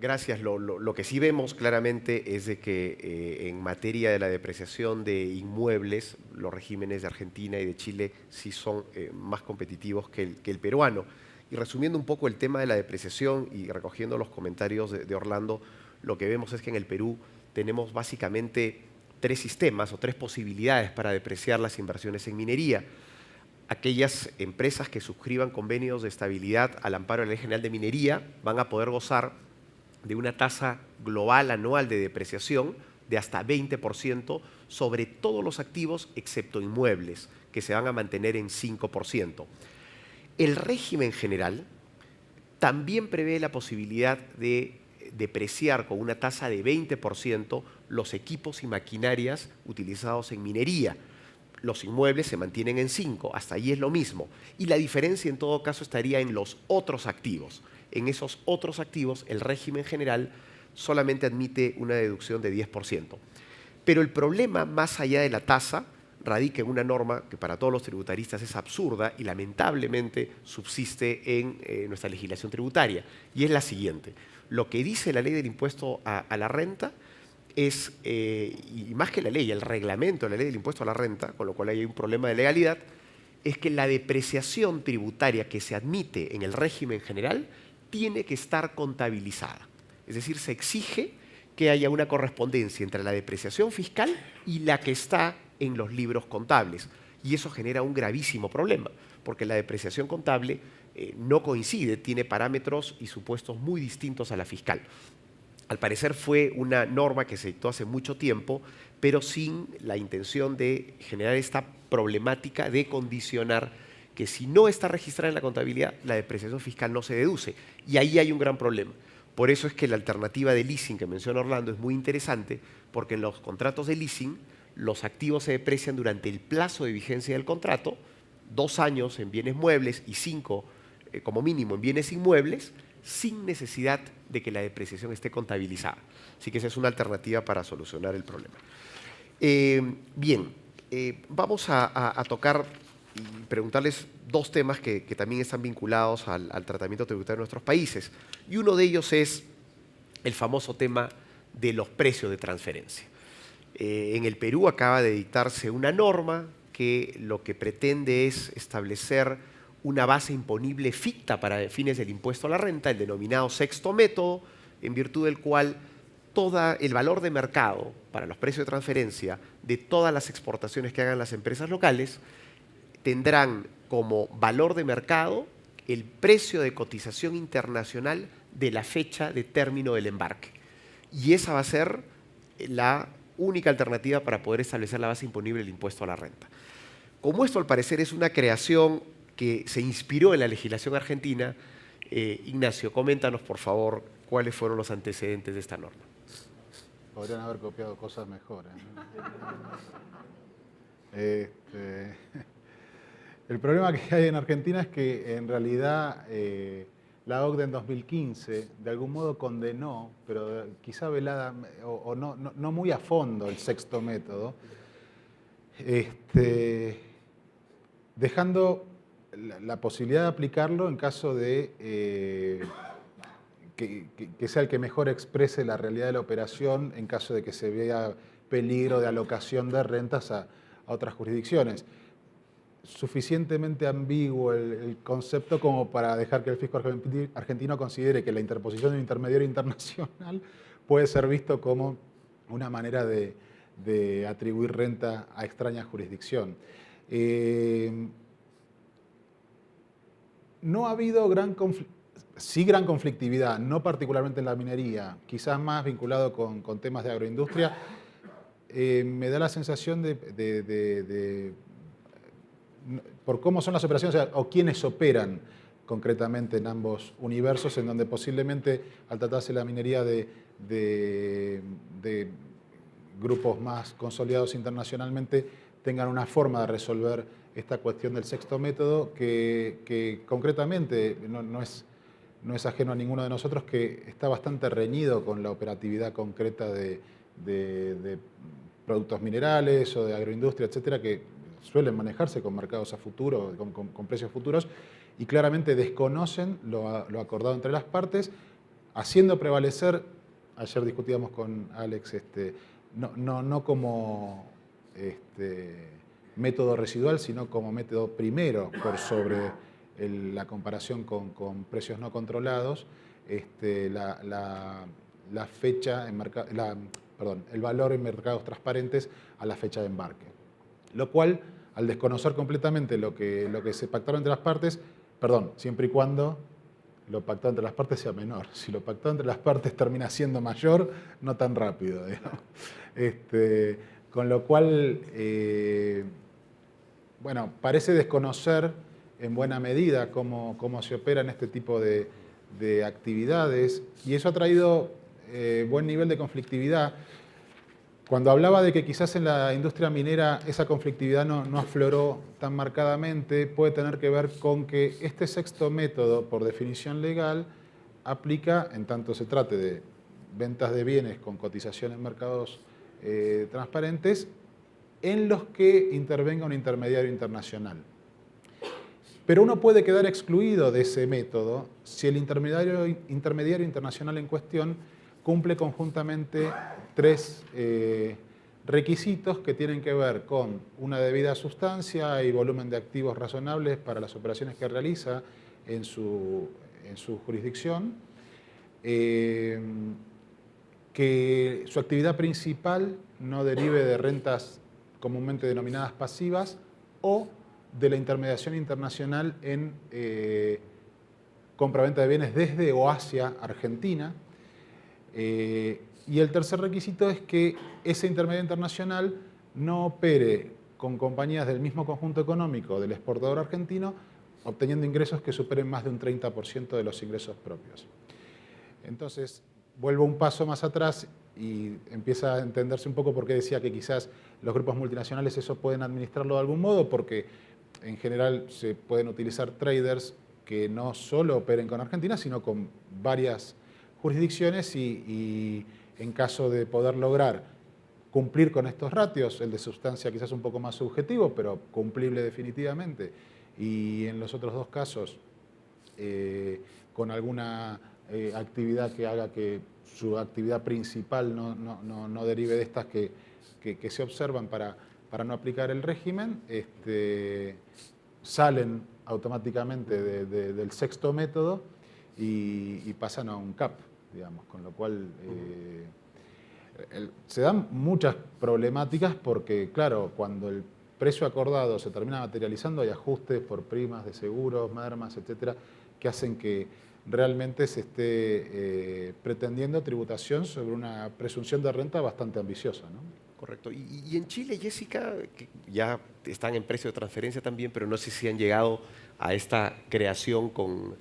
gracias. Lo que sí vemos claramente es de que en materia de la depreciación de inmuebles, los regímenes de Argentina y de Chile sí son más competitivos que el peruano. Y resumiendo un poco el tema de la depreciación y recogiendo los comentarios de Orlando, lo que vemos es que en el Perú tenemos básicamente 3 sistemas o 3 posibilidades para depreciar las inversiones en minería. Aquellas empresas que suscriban convenios de estabilidad al amparo de la Ley General de Minería van a poder gozar de una tasa global anual de depreciación de hasta 20% sobre todos los activos excepto inmuebles, que se van a mantener en 5%. El régimen general también prevé la posibilidad de depreciar con una tasa de 20% los equipos y maquinarias utilizados en minería. Los inmuebles se mantienen en 5%, hasta ahí es lo mismo. Y la diferencia en todo caso estaría en los otros activos. En esos otros activos el régimen general solamente admite una deducción de 10%. Pero el problema más allá de la tasa radica en una norma que para todos los tributaristas es absurda y lamentablemente subsiste en nuestra legislación tributaria. Y es la siguiente. Lo que dice la ley del impuesto a la renta es, y más que la ley, el reglamento de la ley del impuesto a la renta, con lo cual hay un problema de legalidad, es que la depreciación tributaria que se admite en el régimen general tiene que estar contabilizada. Es decir, se exige que haya una correspondencia entre la depreciación fiscal y la que está en los libros contables. Y eso genera un gravísimo problema, porque la depreciación contable no coincide, tiene parámetros y supuestos muy distintos a la fiscal. Al parecer fue una norma que se dictó hace mucho tiempo, pero sin la intención de generar esta problemática de condicionar que si no está registrada en la contabilidad, la depreciación fiscal no se deduce. Y ahí hay un gran problema. Por eso es que la alternativa de leasing que menciona Orlando es muy interesante, porque en los contratos de leasing los activos se deprecian durante el plazo de vigencia del contrato, 2 años en bienes muebles y 5 como mínimo en bienes inmuebles, sin necesidad de que la depreciación esté contabilizada. Así que esa es una alternativa para solucionar el problema. Vamos a tocar y preguntarles 2 temas que también están vinculados al tratamiento tributario de nuestros países. Y uno de ellos es el famoso tema de los precios de transferencia. En el Perú acaba de dictarse una norma que lo que pretende es establecer una base imponible ficta para fines del impuesto a la renta, el denominado sexto método, en virtud del cual todo el valor de mercado para los precios de transferencia de todas las exportaciones que hagan las empresas locales tendrán como valor de mercado el precio de cotización internacional de la fecha de término del embarque. Y esa va a ser la única alternativa para poder establecer la base imponible del impuesto a la renta. Como esto al parecer es una creación que se inspiró en la legislación argentina, Ignacio, coméntanos por favor cuáles fueron los antecedentes de esta norma. Podrían haber copiado cosas mejores, ¿no? El problema que hay en Argentina es que en realidad la OCDE en 2015 de algún modo condenó, pero quizá velada o no muy a fondo, el sexto método, dejando la posibilidad de aplicarlo en caso de que sea el que mejor exprese la realidad de la operación en caso de que se vea peligro de alocación de rentas a otras jurisdicciones. Suficientemente ambiguo el concepto como para dejar que el fisco argentino considere que la interposición de un intermediario internacional puede ser visto como una manera de atribuir renta a extraña jurisdicción. No ha habido gran conflicto. sí gran conflictividad, no particularmente en la minería, quizás más vinculado con temas de agroindustria, me da la sensación por cómo son las operaciones o quiénes operan concretamente en ambos universos, en donde posiblemente al tratarse la minería de grupos más consolidados internacionalmente tengan una forma de resolver esta cuestión del sexto método que concretamente no es ajeno a ninguno de nosotros, que está bastante reñido con la operatividad concreta de productos minerales o de agroindustria, etcétera, que suelen manejarse con mercados a futuro, con precios futuros, y claramente desconocen lo acordado entre las partes, haciendo prevalecer, ayer discutíamos con Alex, no como método residual, sino como método primero por sobre la comparación con precios no controlados, la fecha en el valor en mercados transparentes a la fecha de embarque. Lo cual, al desconocer completamente lo que se pactaron entre las partes, siempre y cuando lo pactado entre las partes sea menor. Si lo pactado entre las partes termina siendo mayor, no tan rápido, digamos. Con lo cual, parece desconocer en buena medida cómo se opera en este tipo de actividades, y eso ha traído buen nivel de conflictividad. Cuando hablaba de que quizás en la industria minera esa conflictividad no afloró tan marcadamente, puede tener que ver con que este sexto método, por definición legal, aplica en tanto se trate de ventas de bienes con cotización en mercados transparentes, en los que intervenga un intermediario internacional. Pero uno puede quedar excluido de ese método si el intermediario internacional en cuestión cumple conjuntamente tres requisitos que tienen que ver con una debida sustancia y volumen de activos razonables para las operaciones que realiza en su jurisdicción, que su actividad principal no derive de rentas comúnmente denominadas pasivas o de la intermediación internacional en compra-venta de bienes desde o hacia Argentina. Y el tercer requisito es que ese intermediario internacional no opere con compañías del mismo conjunto económico del exportador argentino, obteniendo ingresos que superen más de un 30% de los ingresos propios. Entonces, vuelvo un paso más atrás y empieza a entenderse un poco por qué decía que quizás los grupos multinacionales eso pueden administrarlo de algún modo, porque en general se pueden utilizar traders que no solo operen con Argentina, sino con varias jurisdicciones y en caso de poder lograr cumplir con estos ratios, el de sustancia quizás un poco más subjetivo, pero cumplible definitivamente, y en los otros dos casos con alguna actividad que haga que su actividad principal no derive de estas que se observan para no aplicar el régimen, salen automáticamente del sexto método y pasan a un CAP, digamos, con lo cual se dan muchas problemáticas porque, claro, cuando el precio acordado se termina materializando hay ajustes por primas de seguros, mermas, etcétera, que hacen que realmente se esté pretendiendo tributación sobre una presunción de renta bastante ambiciosa, ¿no? Correcto. Y en Chile, Jessica, que ya están en precio de transferencia también, pero no sé si han llegado a esta creación con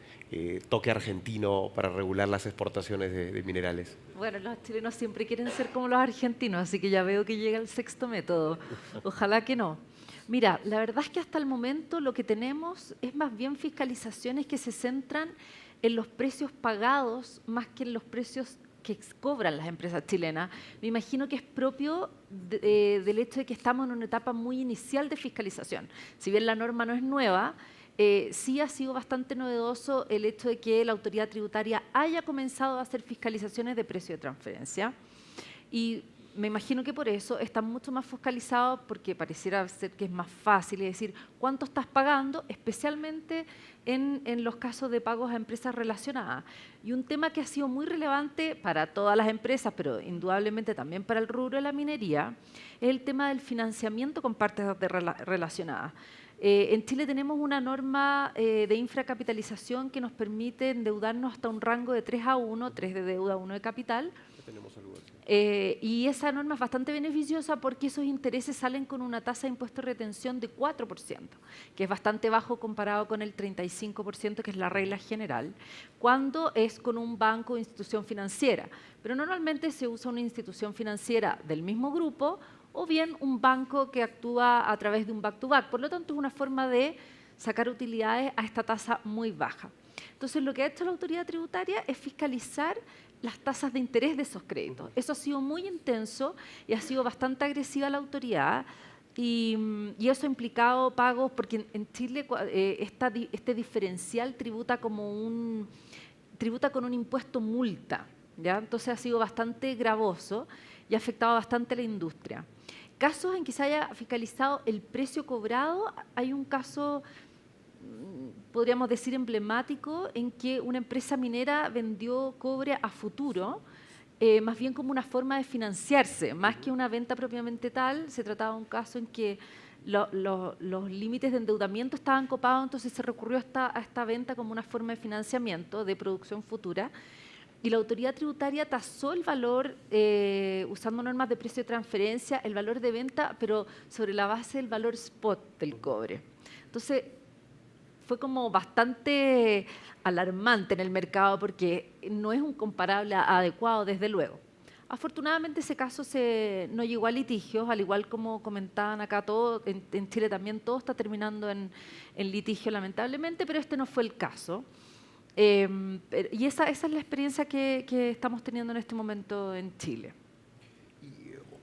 toque argentino para regular las exportaciones de minerales. Bueno, los chilenos siempre quieren ser como los argentinos, así que ya veo que llega el sexto método. Ojalá que no. Mira, la verdad es que hasta el momento lo que tenemos es más bien fiscalizaciones que se centran en los precios pagados más que en los precios que cobran las empresas chilenas. Me imagino que es propio del hecho de que estamos en una etapa muy inicial de fiscalización. Si bien la norma no es nueva, sí ha sido bastante novedoso el hecho de que la autoridad tributaria haya comenzado a hacer fiscalizaciones de precio de transferencia. Y me imagino que por eso están mucho más focalizados, porque pareciera ser que es más fácil decir cuánto estás pagando, especialmente en los casos de pagos a empresas relacionadas. Y un tema que ha sido muy relevante para todas las empresas, pero indudablemente también para el rubro de la minería, es el tema del financiamiento con partes relacionadas. En Chile tenemos una norma de infracapitalización que nos permite endeudarnos hasta un rango de 3:1, 3 de deuda, 1 de capital. Y esa norma es bastante beneficiosa porque esos intereses salen con una tasa de impuesto de retención de 4%, que es bastante bajo comparado con el 35%, que es la regla general, cuando es con un banco o institución financiera. Pero normalmente se usa una institución financiera del mismo grupo o bien un banco que actúa a través de un back-to-back. Por lo tanto, es una forma de sacar utilidades a esta tasa muy baja. Entonces, lo que ha hecho la autoridad tributaria es fiscalizar las tasas de interés de esos créditos. Eso ha sido muy intenso y ha sido bastante agresiva la autoridad y eso ha implicado pagos, porque en Chile este diferencial tributa con un impuesto multa, ¿ya? Entonces ha sido bastante gravoso y ha afectado bastante a la industria. Casos en que se haya fiscalizado el precio cobrado, hay un caso, podríamos decir, emblemático, en que una empresa minera vendió cobre a futuro, más bien como una forma de financiarse, más que una venta propiamente tal. Se trataba de un caso en que los límites de endeudamiento estaban copados, entonces se recurrió a esta venta como una forma de financiamiento de producción futura. Y la autoridad tributaria tasó el valor, usando normas de precio de transferencia, el valor de venta, pero sobre la base del valor spot del cobre. Entonces, fue como bastante alarmante en el mercado porque no es un comparable adecuado, desde luego. Afortunadamente ese caso no llegó a litigios, al igual como comentaban acá, en Chile también todo está terminando en litigio, lamentablemente, pero este no fue el caso. Y esa es la experiencia que estamos teniendo en este momento en Chile.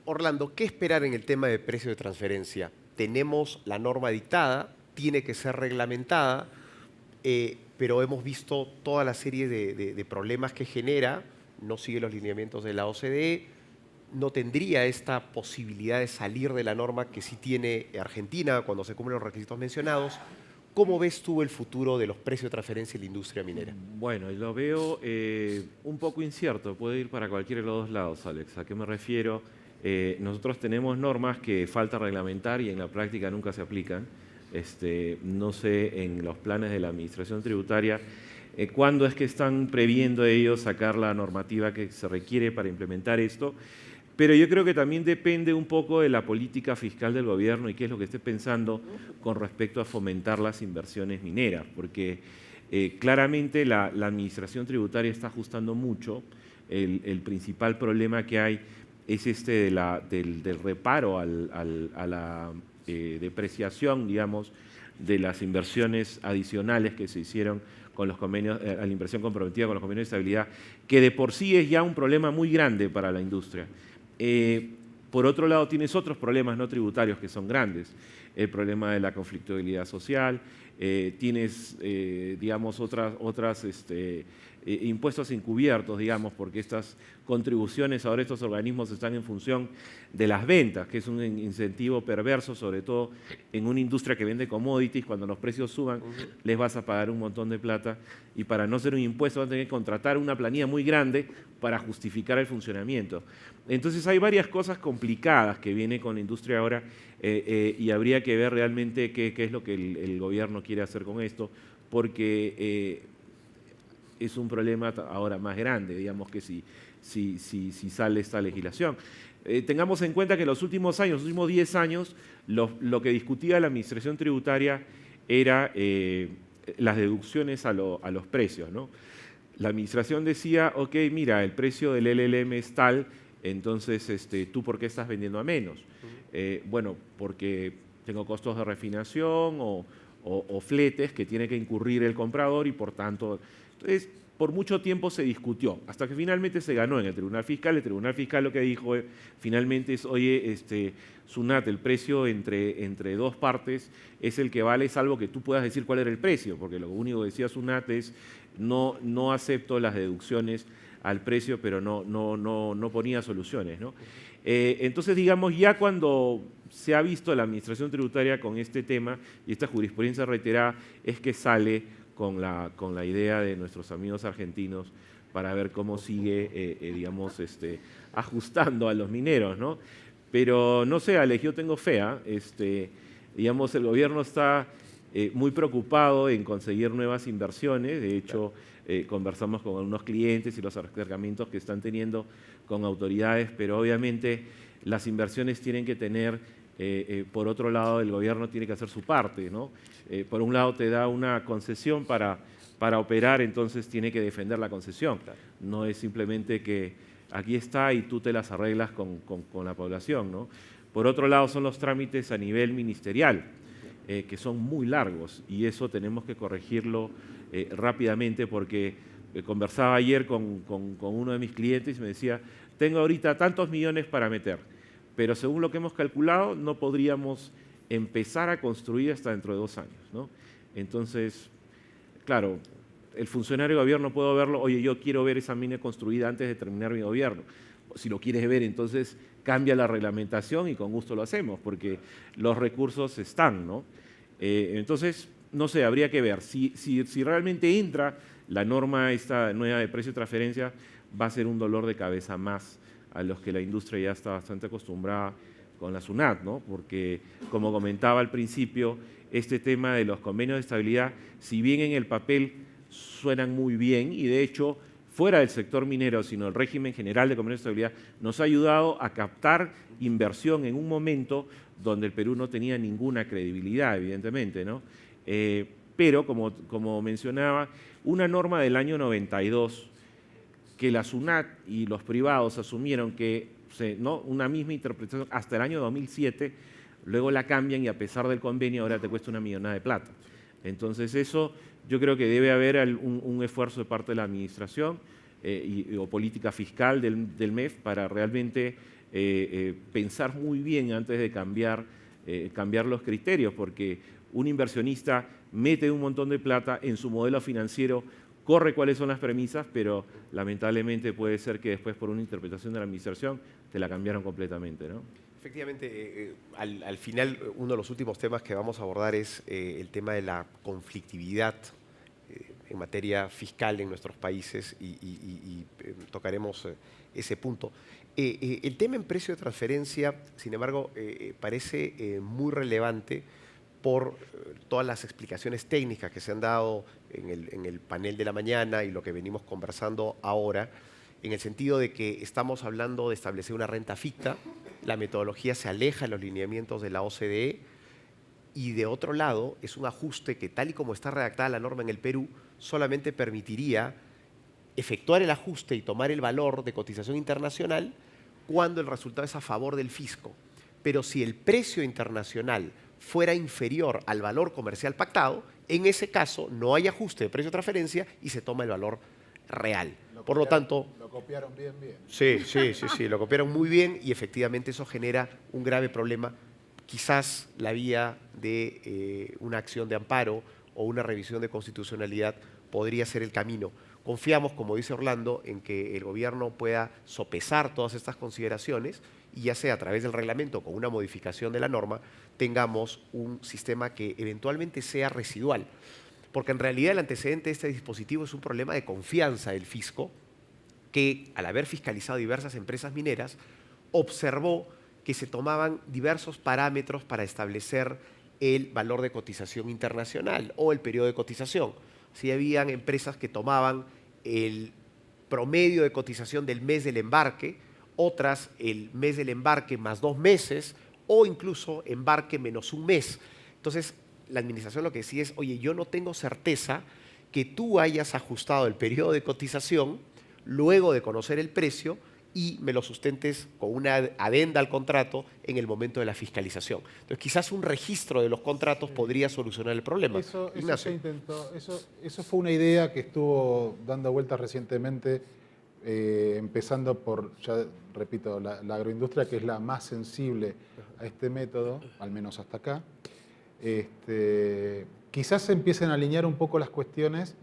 Orlando, ¿qué esperar en el tema de precio de transferencia? Tenemos la norma dictada, tiene que ser reglamentada, pero hemos visto toda la serie de problemas que genera, no sigue los lineamientos de la OCDE, no tendría esta posibilidad de salir de la norma que sí tiene Argentina cuando se cumplen los requisitos mencionados. ¿Cómo ves tú el futuro de los precios de transferencia en la industria minera? Bueno, lo veo un poco incierto, puede ir para cualquiera de los dos lados, Alex. ¿A qué me refiero? Nosotros tenemos normas que falta reglamentar y en la práctica nunca se aplican. No sé, en los planes de la Administración Tributaria, ¿cuándo es que están previendo ellos sacar la normativa que se requiere para implementar esto? Pero yo creo que también depende un poco de la política fiscal del gobierno y qué es lo que esté pensando con respecto a fomentar las inversiones mineras, porque claramente la Administración Tributaria está ajustando mucho. El principal problema que hay es del reparo a la depreciación, digamos, de las inversiones adicionales que se hicieron con los convenios, a la inversión comprometida con los convenios de estabilidad, que de por sí es ya un problema muy grande para la industria. Por otro lado, tienes otros problemas no tributarios que son grandes. El problema de la conflictualidad social, tienes, digamos, otras impuestos encubiertos, digamos, porque estas contribuciones, ahora estos organismos están en función de las ventas, que es un incentivo perverso, sobre todo en una industria que vende commodities. Cuando los precios suban, les vas a pagar un montón de plata y para no ser un impuesto van a tener que contratar una planilla muy grande para justificar el funcionamiento. Entonces hay varias cosas complicadas que vienen con la industria ahora y habría que ver realmente qué es lo que el gobierno quiere hacer con esto, porque es un problema ahora más grande, digamos, que si sale esta legislación. Tengamos en cuenta que en los últimos años, los últimos 10 años, lo que discutía la Administración Tributaria era las deducciones a los precios, ¿no? La Administración decía, ok, mira, el precio del LLM es tal, entonces ¿tú por qué estás vendiendo a menos? Bueno, porque tengo costos de refinación o fletes que tiene que incurrir el comprador y por tanto... Entonces, por mucho tiempo se discutió, hasta que finalmente se ganó en el Tribunal Fiscal. El Tribunal Fiscal lo que dijo finalmente es, oye, SUNAT, el precio entre dos partes es el que vale, salvo que tú puedas decir cuál era el precio, porque lo único que decía SUNAT es, no acepto las deducciones al precio, pero no ponía soluciones, ¿no? Entonces, digamos, ya cuando se ha visto la Administración Tributaria con este tema y esta jurisprudencia reiterada, es que sale con la idea de nuestros amigos argentinos para ver cómo sigue, digamos, ajustando a los mineros, ¿no? Pero no sé, Alex, yo tengo fe, Digamos, el gobierno está muy preocupado en conseguir nuevas inversiones. De hecho, conversamos con algunos clientes y los acercamientos que están teniendo con autoridades, pero obviamente las inversiones tienen que tener, por otro lado, el gobierno tiene que hacer su parte, ¿no? Por un lado te da una concesión para operar, entonces tiene que defender la concesión. No es simplemente que aquí está y tú te las arreglas con la población, ¿no? Por otro lado son los trámites a nivel ministerial, que son muy largos, y eso tenemos que corregirlo rápidamente, porque conversaba ayer con uno de mis clientes y me decía, tengo ahorita tantos millones para meter, pero según lo que hemos calculado no podríamos empezar a construir hasta dentro de 2 años, ¿no? Entonces, claro, el funcionario de gobierno puede verlo, oye, yo quiero ver esa mina construida antes de terminar mi gobierno. Si lo quieres ver, entonces cambia la reglamentación y con gusto lo hacemos, porque los recursos están, ¿no? Entonces, no sé, habría que ver. Si realmente entra la norma esta nueva de precio de transferencia, va a ser un dolor de cabeza más a los que la industria ya está bastante acostumbrada con la SUNAT, ¿no? Porque, como comentaba al principio, este tema de los convenios de estabilidad, si bien en el papel suenan muy bien, y de hecho, fuera del sector minero, sino el régimen general de convenios de estabilidad, nos ha ayudado a captar inversión en un momento donde el Perú no tenía ninguna credibilidad, evidentemente, ¿no? Pero, como mencionaba, una norma del año 92, que la SUNAT y los privados asumieron que, ¿no?, una misma interpretación hasta el año 2007, luego la cambian y a pesar del convenio ahora te cuesta una millonada de plata. Entonces eso yo creo que debe haber un esfuerzo de parte de la administración o política fiscal del MEF para realmente pensar muy bien antes de cambiar los criterios, porque un inversionista mete un montón de plata en su modelo financiero, corre cuáles son las premisas, pero lamentablemente puede ser que después por una interpretación de la administración te la cambiaron completamente, ¿no? Efectivamente, al final uno de los últimos temas que vamos a abordar es el tema de la conflictividad en materia fiscal en nuestros países y tocaremos ese punto. El tema en precio de transferencia, sin embargo, parece muy relevante por todas las explicaciones técnicas que se han dado en el panel de la mañana y lo que venimos conversando ahora, en el sentido de que estamos hablando de establecer una renta ficta, la metodología se aleja de los lineamientos de la OCDE y de otro lado es un ajuste que tal y como está redactada la norma en el Perú solamente permitiría efectuar el ajuste y tomar el valor de cotización internacional cuando el resultado es a favor del fisco. Pero si el precio internacional fuera inferior al valor comercial pactado, en ese caso no hay ajuste de precio de transferencia y se toma el valor real. Por lo tanto... Lo copiaron bien. Sí, lo copiaron muy bien y efectivamente eso genera un grave problema. Quizás la vía de una acción de amparo o una revisión de constitucionalidad podría ser el camino. Confiamos, como dice Orlando, en que el gobierno pueda sopesar todas estas consideraciones y ya sea a través del reglamento con una modificación de la norma, tengamos un sistema que eventualmente sea residual. Porque en realidad el antecedente de este dispositivo es un problema de confianza del fisco que, al haber fiscalizado diversas empresas mineras, observó que se tomaban diversos parámetros para establecer el valor de cotización internacional o el periodo de cotización. Si habían empresas que tomaban el promedio de cotización del mes del embarque, otras el mes del embarque más 2 meses o incluso embarque menos 1 mes. Entonces, la administración lo que decía es, oye, yo no tengo certeza que tú hayas ajustado el periodo de cotización luego de conocer el precio y me lo sustentes con una adenda al contrato en el momento de la fiscalización. Entonces, quizás un registro de los contratos podría solucionar el problema. Eso se intentó, eso fue una idea que estuvo dando vueltas recientemente, empezando por, ya repito, la agroindustria, que es la más sensible a este método, al menos hasta acá. Quizás se empiecen a alinear un poco las cuestiones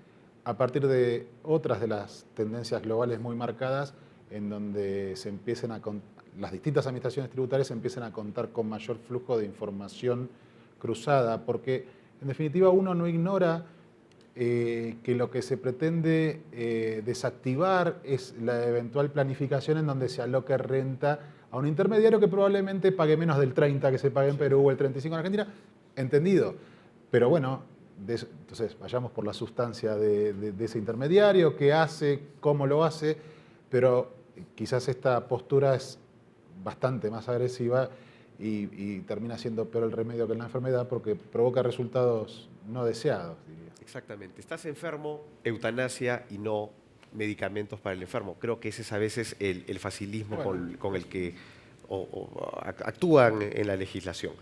a partir de otras de las tendencias globales muy marcadas, en donde las distintas administraciones tributarias empiezan a contar con mayor flujo de información cruzada, porque en definitiva uno no ignora que lo que se pretende desactivar es la eventual planificación en donde se aloque renta a un intermediario que probablemente pague menos del 30 que se paga en Perú o el 35 en Argentina, entendido. Pero bueno, entonces vayamos por la sustancia de ese intermediario, qué hace, cómo lo hace, pero quizás esta postura es bastante más agresiva y termina siendo peor el remedio que la enfermedad porque provoca resultados no deseados, diría. Exactamente. Estás enfermo, eutanasia y no medicamentos para el enfermo. Creo que ese es a veces el facilismo con el que actúan en la legislación.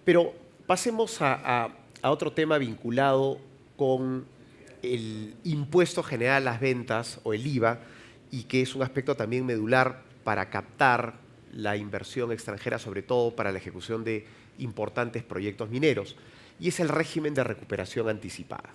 Pero pasemos a otro tema vinculado con el impuesto general a las ventas o el IVA, y que es un aspecto también medular para captar la inversión extranjera, sobre todo para la ejecución de importantes proyectos mineros, y es el régimen de recuperación anticipada.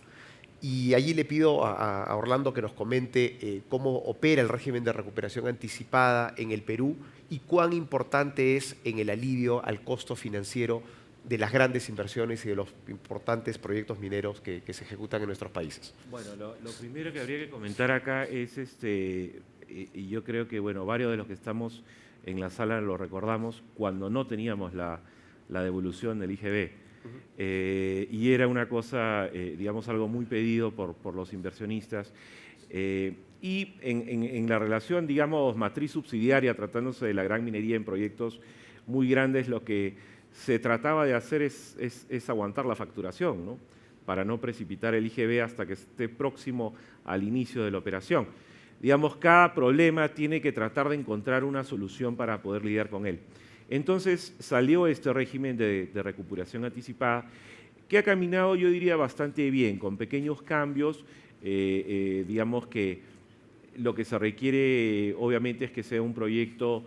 Y allí le pido a Orlando que nos comente cómo opera el régimen de recuperación anticipada en el Perú y cuán importante es en el alivio al costo financiero de las grandes inversiones y de los importantes proyectos mineros que se ejecutan en nuestros países. Bueno, lo primero que habría que comentar acá es, y yo creo que bueno, varios de los que estamos en la sala lo recordamos, cuando no teníamos la devolución del IGB. Y era una cosa, digamos, algo muy pedido por los inversionistas. Y en la relación, digamos, matriz subsidiaria, tratándose de la gran minería en proyectos muy grandes, lo que se trataba de hacer es aguantar la facturación, ¿no? Para no precipitar el IGB hasta que esté próximo al inicio de la operación. Digamos, cada problema tiene que tratar de encontrar una solución para poder lidiar con él. Entonces salió este régimen de recuperación anticipada que ha caminado, yo diría, bastante bien, con pequeños cambios. Digamos que lo que se requiere, obviamente, es que sea un proyecto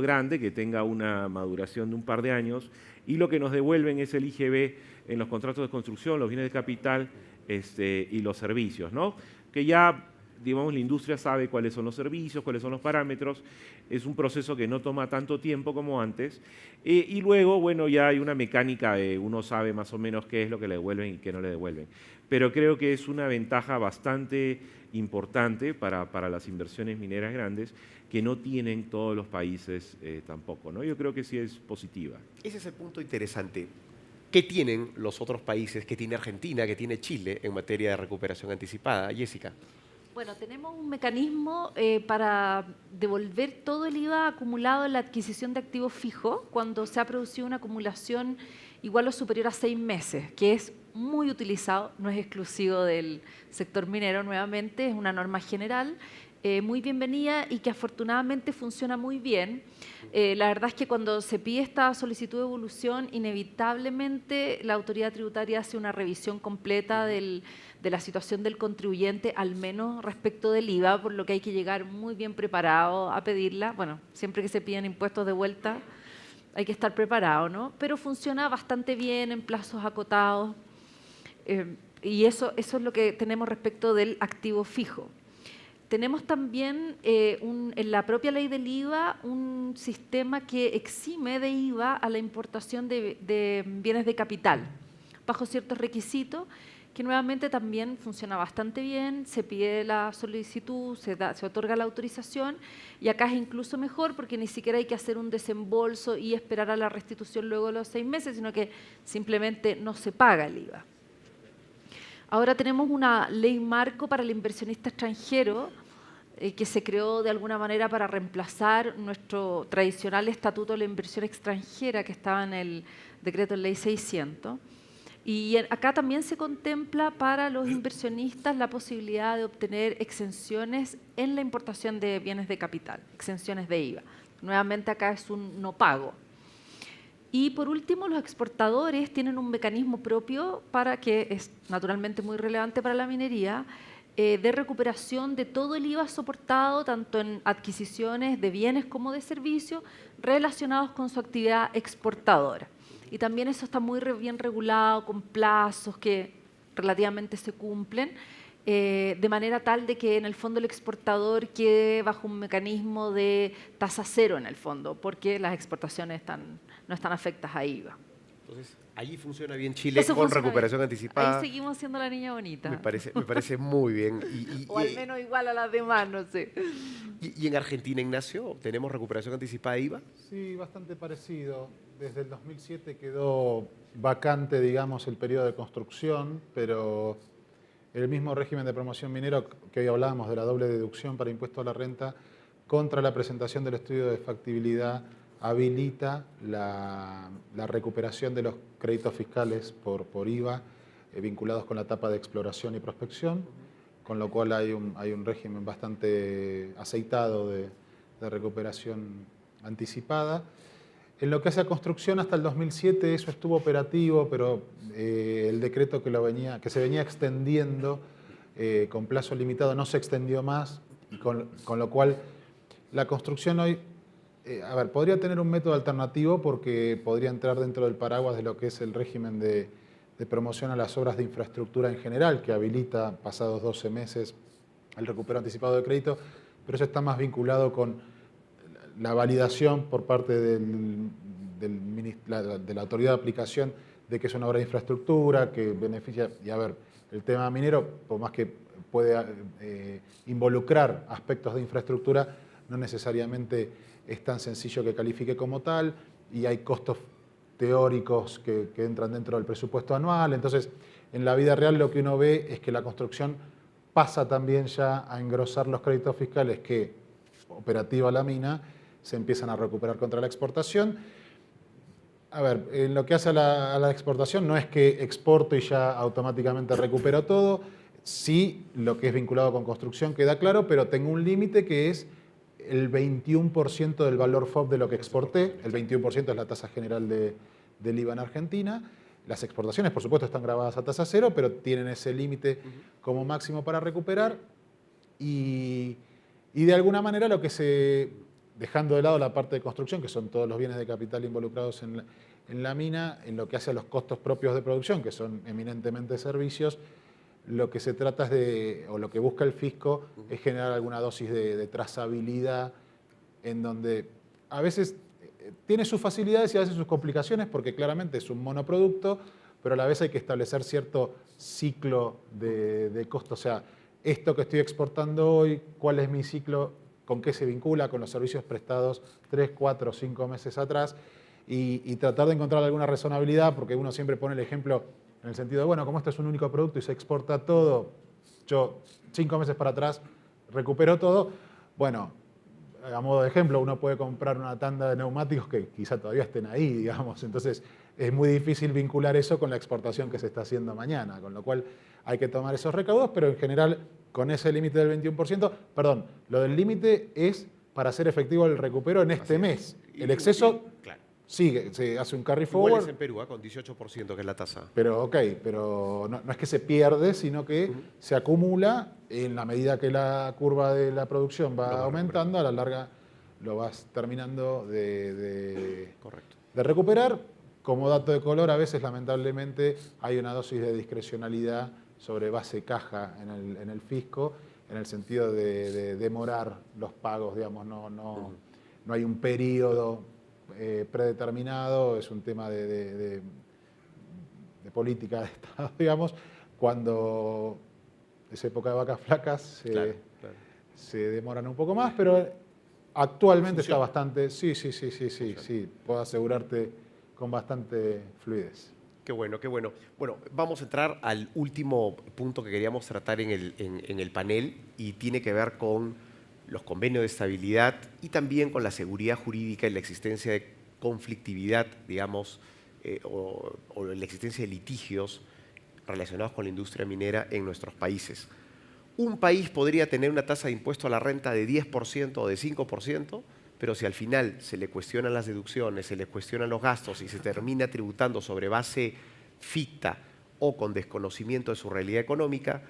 grande, que tenga una maduración de un par de años, y lo que nos devuelven es el IGB en los contratos de construcción, los bienes de capital y los servicios, ¿no? Que ya, digamos, la industria sabe cuáles son los servicios, cuáles son los parámetros. Es un proceso que no toma tanto tiempo como antes. Y luego, bueno, ya hay una mecánica de uno sabe más o menos qué es lo que le devuelven y qué no le devuelven. Pero creo que es una ventaja bastante importante para las inversiones mineras grandes que no tienen todos los países tampoco, ¿no? Yo creo que sí es positiva. Ese es el punto interesante. ¿Qué tienen los otros países? ¿Qué tiene Argentina? ¿Qué tiene Chile en materia de recuperación anticipada? Jessica. Bueno, tenemos un mecanismo para devolver todo el IVA acumulado en la adquisición de activos fijos cuando se ha producido una acumulación igual o superior a 6 meses, que es muy utilizado, no es exclusivo del sector minero, nuevamente, es una norma general, muy bienvenida y que afortunadamente funciona muy bien. La verdad es que cuando se pide esta solicitud de devolución, inevitablemente la autoridad tributaria hace una revisión completa de la situación del contribuyente, al menos respecto del IVA, por lo que hay que llegar muy bien preparado a pedirla. Bueno, siempre que se piden impuestos de vuelta hay que estar preparado, ¿no? Pero funciona bastante bien en plazos acotados y eso es lo que tenemos respecto del activo fijo. Tenemos también en la propia ley del IVA un sistema que exime de IVA a la importación de bienes de capital, bajo ciertos requisitos, que nuevamente también funciona bastante bien, se pide la solicitud, se otorga la autorización, y acá es incluso mejor porque ni siquiera hay que hacer un desembolso y esperar a la restitución luego de los 6 meses, sino que simplemente no se paga el IVA. Ahora tenemos una ley marco para el inversionista extranjero que se creó de alguna manera para reemplazar nuestro tradicional estatuto de la inversión extranjera que estaba en el decreto de ley 600. Y acá también se contempla para los inversionistas la posibilidad de obtener exenciones en la importación de bienes de capital, exenciones de IVA. Nuevamente acá es un no pago. Y por último, los exportadores tienen un mecanismo propio para que es naturalmente muy relevante para la minería, de recuperación de todo el IVA soportado, tanto en adquisiciones de bienes como de servicios, relacionados con su actividad exportadora. Y también eso está muy bien regulado, con plazos que relativamente se cumplen, de manera tal de que en el fondo el exportador quede bajo un mecanismo de tasa cero en el fondo, porque las exportaciones no están afectas a IVA. Entonces, allí funciona bien Chile Eso con funciona recuperación bien. anticipada. Ahí seguimos siendo la niña bonita. Me parece muy bien. O al menos igual a las demás, no sé. Y en Argentina, Ignacio, ¿tenemos recuperación anticipada de IVA? Sí, bastante parecido. Desde el 2007 quedó vacante, digamos, el periodo de construcción, pero el mismo régimen de promoción minero que hoy hablábamos de la doble deducción para impuesto a la renta, contra la presentación del estudio de factibilidad, habilita la recuperación de los créditos fiscales por IVA vinculados con la etapa de exploración y prospección, con lo cual hay un régimen bastante aceitado de recuperación anticipada. En lo que hace a construcción, hasta el 2007 eso estuvo operativo, pero el decreto que se venía extendiendo con plazo limitado no se extendió más, y con lo cual la construcción hoy, podría tener un método alternativo porque podría entrar dentro del paraguas de lo que es el régimen de promoción a las obras de infraestructura en general, que habilita pasados 12 meses el recupero anticipado de crédito, pero eso está más vinculado con la validación por parte de la autoridad de aplicación de que es una obra de infraestructura, que beneficia, y el tema minero, por más que puede involucrar aspectos de infraestructura, no necesariamente es tan sencillo que califique como tal, y hay costos teóricos que entran dentro del presupuesto anual. Entonces, en la vida real lo que uno ve es que la construcción pasa también ya a engrosar los créditos fiscales que, operativa la mina, se empiezan a recuperar contra la exportación. En lo que hace a la exportación no es que exporto y ya automáticamente recupero todo. Sí, lo que es vinculado con construcción queda claro, pero tengo un límite que es el 21% del valor FOB de lo que exporté. El 21% es la tasa general del IVA en Argentina. Las exportaciones, por supuesto, están grabadas a tasa cero, pero tienen ese límite como máximo para recuperar. Y de alguna manera lo que dejando de lado la parte de construcción, que son todos los bienes de capital involucrados en la mina, en lo que hace a los costos propios de producción, que son eminentemente servicios, lo que se trata o lo que busca el fisco es generar alguna dosis de trazabilidad en donde a veces tiene sus facilidades y a veces sus complicaciones, porque claramente es un monoproducto, pero a la vez hay que establecer cierto ciclo de costo. O sea, esto que estoy exportando hoy, ¿cuál es mi ciclo? ¿Con qué se vincula? Con los servicios prestados 3, 4, 5 meses atrás, y tratar de encontrar alguna razonabilidad, porque uno siempre pone el ejemplo en el sentido de, bueno, como esto es un único producto y se exporta todo, yo 5 meses para atrás recupero todo. Bueno, a modo de ejemplo, uno puede comprar una tanda de neumáticos que quizá todavía estén ahí, digamos. Entonces, es muy difícil vincular eso con la exportación que se está haciendo mañana, con lo cual hay que tomar esos recaudos, pero en general, con ese límite del 21%, perdón, lo del límite es para hacer efectivo el recupero en este mes. El exceso sigue, se hace un carry forward. Igual es en Perú, con 18%, que es la tasa. Pero pero no es que se pierde, sino que se acumula en la medida que la curva de la producción va aumentando, a la larga lo vas terminando de recuperar. Como dato de color, a veces lamentablemente hay una dosis de discrecionalidad sobre base caja en el fisco, en el sentido de demorar los pagos, digamos, no hay un periodo predeterminado, es un tema de política de Estado, digamos. Cuando es época de vacas flacas se demoran un poco más, pero actualmente está bastante, sí, puedo asegurarte, con bastante fluidez. Qué bueno, qué bueno. Bueno, vamos a entrar al último punto que queríamos tratar en el panel, y tiene que ver con los convenios de estabilidad y también con la seguridad jurídica y la existencia de conflictividad, digamos, o la existencia de litigios relacionados con la industria minera en nuestros países. Un país podría tener una tasa de impuesto a la renta de 10% o de 5%, pero si al final se le cuestionan las deducciones, se le cuestionan los gastos y se termina tributando sobre base ficta o con desconocimiento de su realidad económica,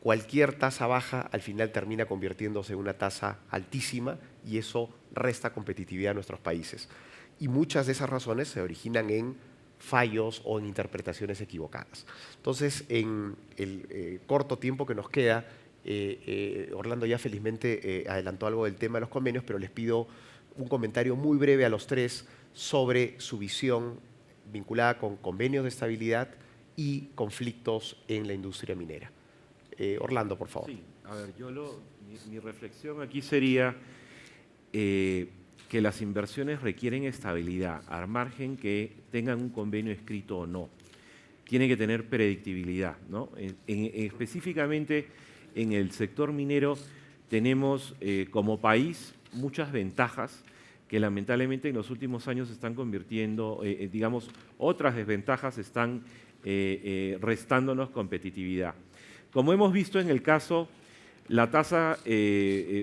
cualquier tasa baja al final termina convirtiéndose en una tasa altísima, y eso resta competitividad a nuestros países. Y muchas de esas razones se originan en fallos o en interpretaciones equivocadas. Entonces, en el corto tiempo que nos queda, Orlando ya felizmente adelantó algo del tema de los convenios, pero les pido un comentario muy breve a los tres sobre su visión vinculada con convenios de estabilidad y conflictos en la industria minera. Orlando, por favor. Sí, a ver, mi reflexión aquí sería que las inversiones requieren estabilidad, al margen que tengan un convenio escrito o no. Tiene que tener predictibilidad, ¿no? Específicamente en el sector minero tenemos como país muchas ventajas que lamentablemente en los últimos años se están convirtiendo, digamos, otras desventajas están restándonos competitividad. Como hemos visto en el caso, la tasa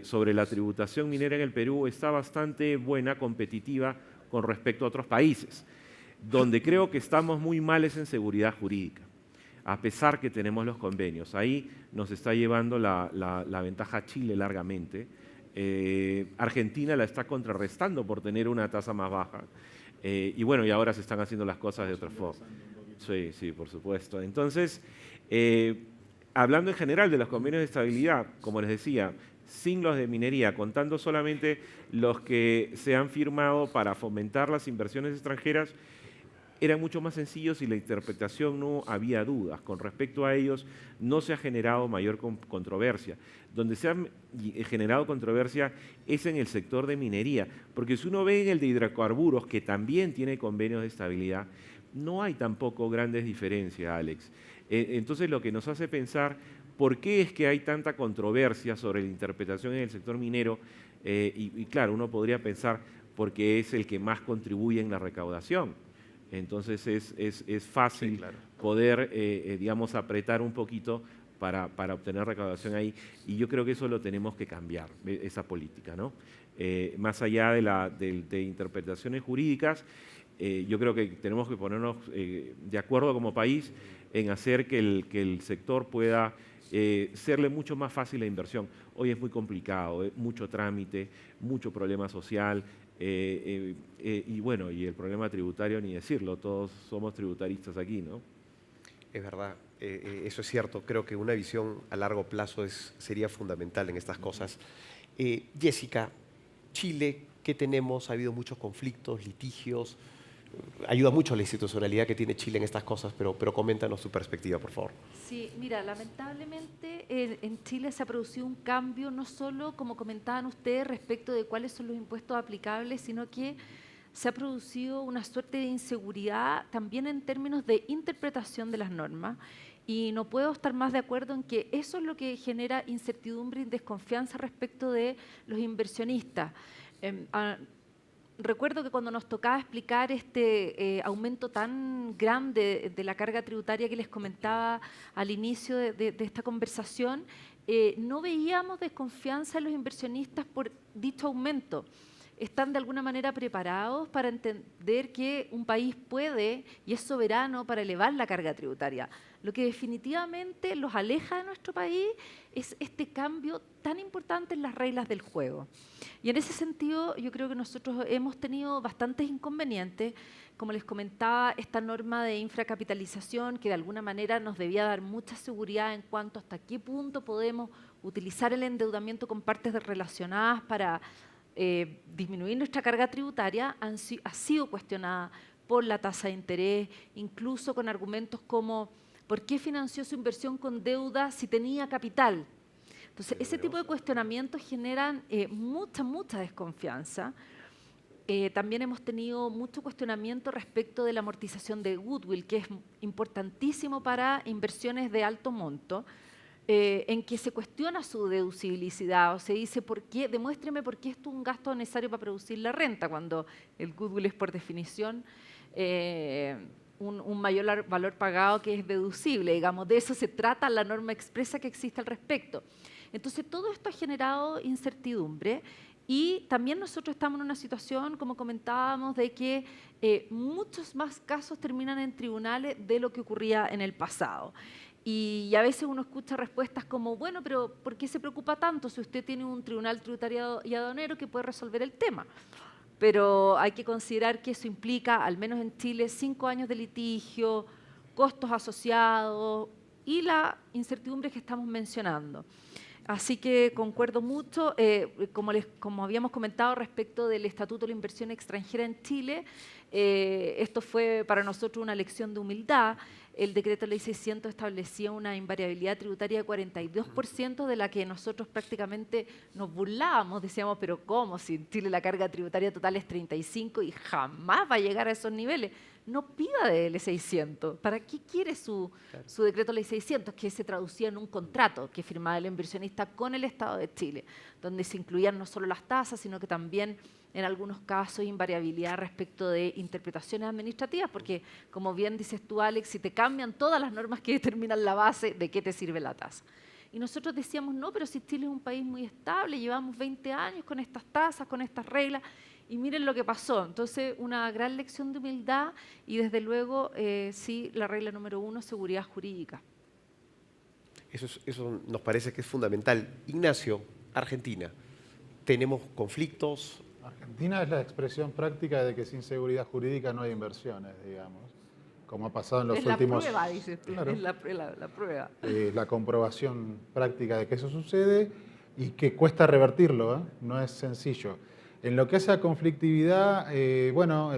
sobre la tributación minera en el Perú está bastante buena, competitiva con respecto a otros países. Donde creo que estamos muy mal es en seguridad jurídica, a pesar que tenemos los convenios. Ahí nos está llevando la ventaja Chile largamente. Argentina la está contrarrestando por tener una tasa más baja. Y bueno, y ahora se están haciendo las cosas de otra forma. Sí, sí, por supuesto. Entonces, hablando en general de los convenios de estabilidad, como les decía, sin los de minería, contando solamente los que se han firmado para fomentar las inversiones extranjeras, eran mucho más sencillos y la interpretación no había dudas. Con respecto a ellos no se ha generado mayor controversia. Donde se ha generado controversia es en el sector de minería, porque si uno ve en el de hidrocarburos, que también tiene convenios de estabilidad, no hay tampoco grandes diferencias, Alex. Entonces lo que nos hace pensar por qué es que hay tanta controversia sobre la interpretación en el sector minero, y claro, uno podría pensar porque es el que más contribuye en la recaudación. Entonces es fácil, sí, claro, poder, digamos, apretar un poquito para obtener recaudación ahí. Y yo creo que eso lo tenemos que cambiar, esa política, ¿no? Más allá de interpretaciones jurídicas, yo creo que tenemos que ponernos de acuerdo como país en hacer que el sector pueda serle mucho más fácil la inversión. Hoy es muy complicado, mucho trámite, mucho problema social. Y bueno, y el problema tributario ni decirlo, todos somos tributaristas aquí, ¿no? Es verdad, eso es cierto. Creo que una visión a largo plazo sería fundamental en estas cosas. Jessica, Chile, ¿qué tenemos? Ha habido muchos conflictos, litigios. Ayuda mucho la institucionalidad que tiene Chile en estas cosas, pero coméntanos tu perspectiva, por favor. Sí, mira, lamentablemente en Chile se ha producido un cambio, no solo, como comentaban ustedes, respecto de cuáles son los impuestos aplicables, sino que se ha producido una suerte de inseguridad también en términos de interpretación de las normas. Y no puedo estar más de acuerdo en que eso es lo que genera incertidumbre y desconfianza respecto de los inversionistas. Recuerdo que cuando nos tocaba explicar este aumento tan grande de la carga tributaria que les comentaba al inicio de esta conversación, no veíamos desconfianza en los inversionistas por dicho aumento. Están de alguna manera preparados para entender que un país puede y es soberano para elevar la carga tributaria. Lo que definitivamente los aleja de nuestro país es este cambio tan importante en las reglas del juego. Y en ese sentido yo creo que nosotros hemos tenido bastantes inconvenientes. Como les comentaba, esta norma de infracapitalización que de alguna manera nos debía dar mucha seguridad en cuanto hasta qué punto podemos utilizar el endeudamiento con partes relacionadas para disminuir nuestra carga tributaria, ha sido cuestionada por la tasa de interés, incluso con argumentos como ¿por qué financió su inversión con deuda si tenía capital? Entonces, ese tipo de cuestionamientos generan mucha desconfianza. También hemos tenido mucho cuestionamiento respecto de la amortización de goodwill, que es importantísimo para inversiones de alto monto, en que se cuestiona su deducibilidad o se dice, demuéstreme por qué esto es un gasto necesario para producir la renta, cuando el goodwill es por definición un mayor valor pagado que es deducible. Digamos, de eso se trata la norma expresa que existe al respecto. Entonces, todo esto ha generado incertidumbre y también nosotros estamos en una situación, como comentábamos, de que muchos más casos terminan en tribunales de lo que ocurría en el pasado. Y a veces uno escucha respuestas como, bueno, pero ¿por qué se preocupa tanto si usted tiene un tribunal tributario y aduanero que puede resolver el tema? Pero hay que considerar que eso implica, al menos en Chile, 5 años de litigio, costos asociados y la incertidumbre que estamos mencionando. Así que concuerdo mucho. Como habíamos comentado respecto del Estatuto de la Inversión Extranjera en Chile, esto fue para nosotros una lección de humildad. El decreto ley 600 establecía una invariabilidad tributaria de 42%, de la que nosotros prácticamente nos burlábamos. Decíamos, pero ¿cómo? Si en Chile la carga tributaria total es 35 y jamás va a llegar a esos niveles. No pida de L600. ¿Para qué quiere su decreto ley 600? Que se traducía en un contrato que firmaba el inversionista con el Estado de Chile, donde se incluían no solo las tasas, sino que también en algunos casos invariabilidad respecto de interpretaciones administrativas, porque como bien dices tú, Alex, si te cambian todas las normas que determinan la base, ¿de qué te sirve la tasa? Y nosotros decíamos, no, pero si Chile es un país muy estable, llevamos 20 años con estas tasas, con estas reglas, y miren lo que pasó. Entonces, una gran lección de humildad y desde luego, sí, la regla número 1, seguridad jurídica. Eso nos parece que es fundamental. Ignacio, Argentina, ¿tenemos conflictos? Argentina es la expresión práctica de que sin seguridad jurídica no hay inversiones, digamos, como ha pasado en los últimos... Es la prueba, dices tú, Claro. es la prueba. La comprobación práctica de que eso sucede y que cuesta revertirlo, ¿eh? No es sencillo. En lo que hace a conflictividad, bueno,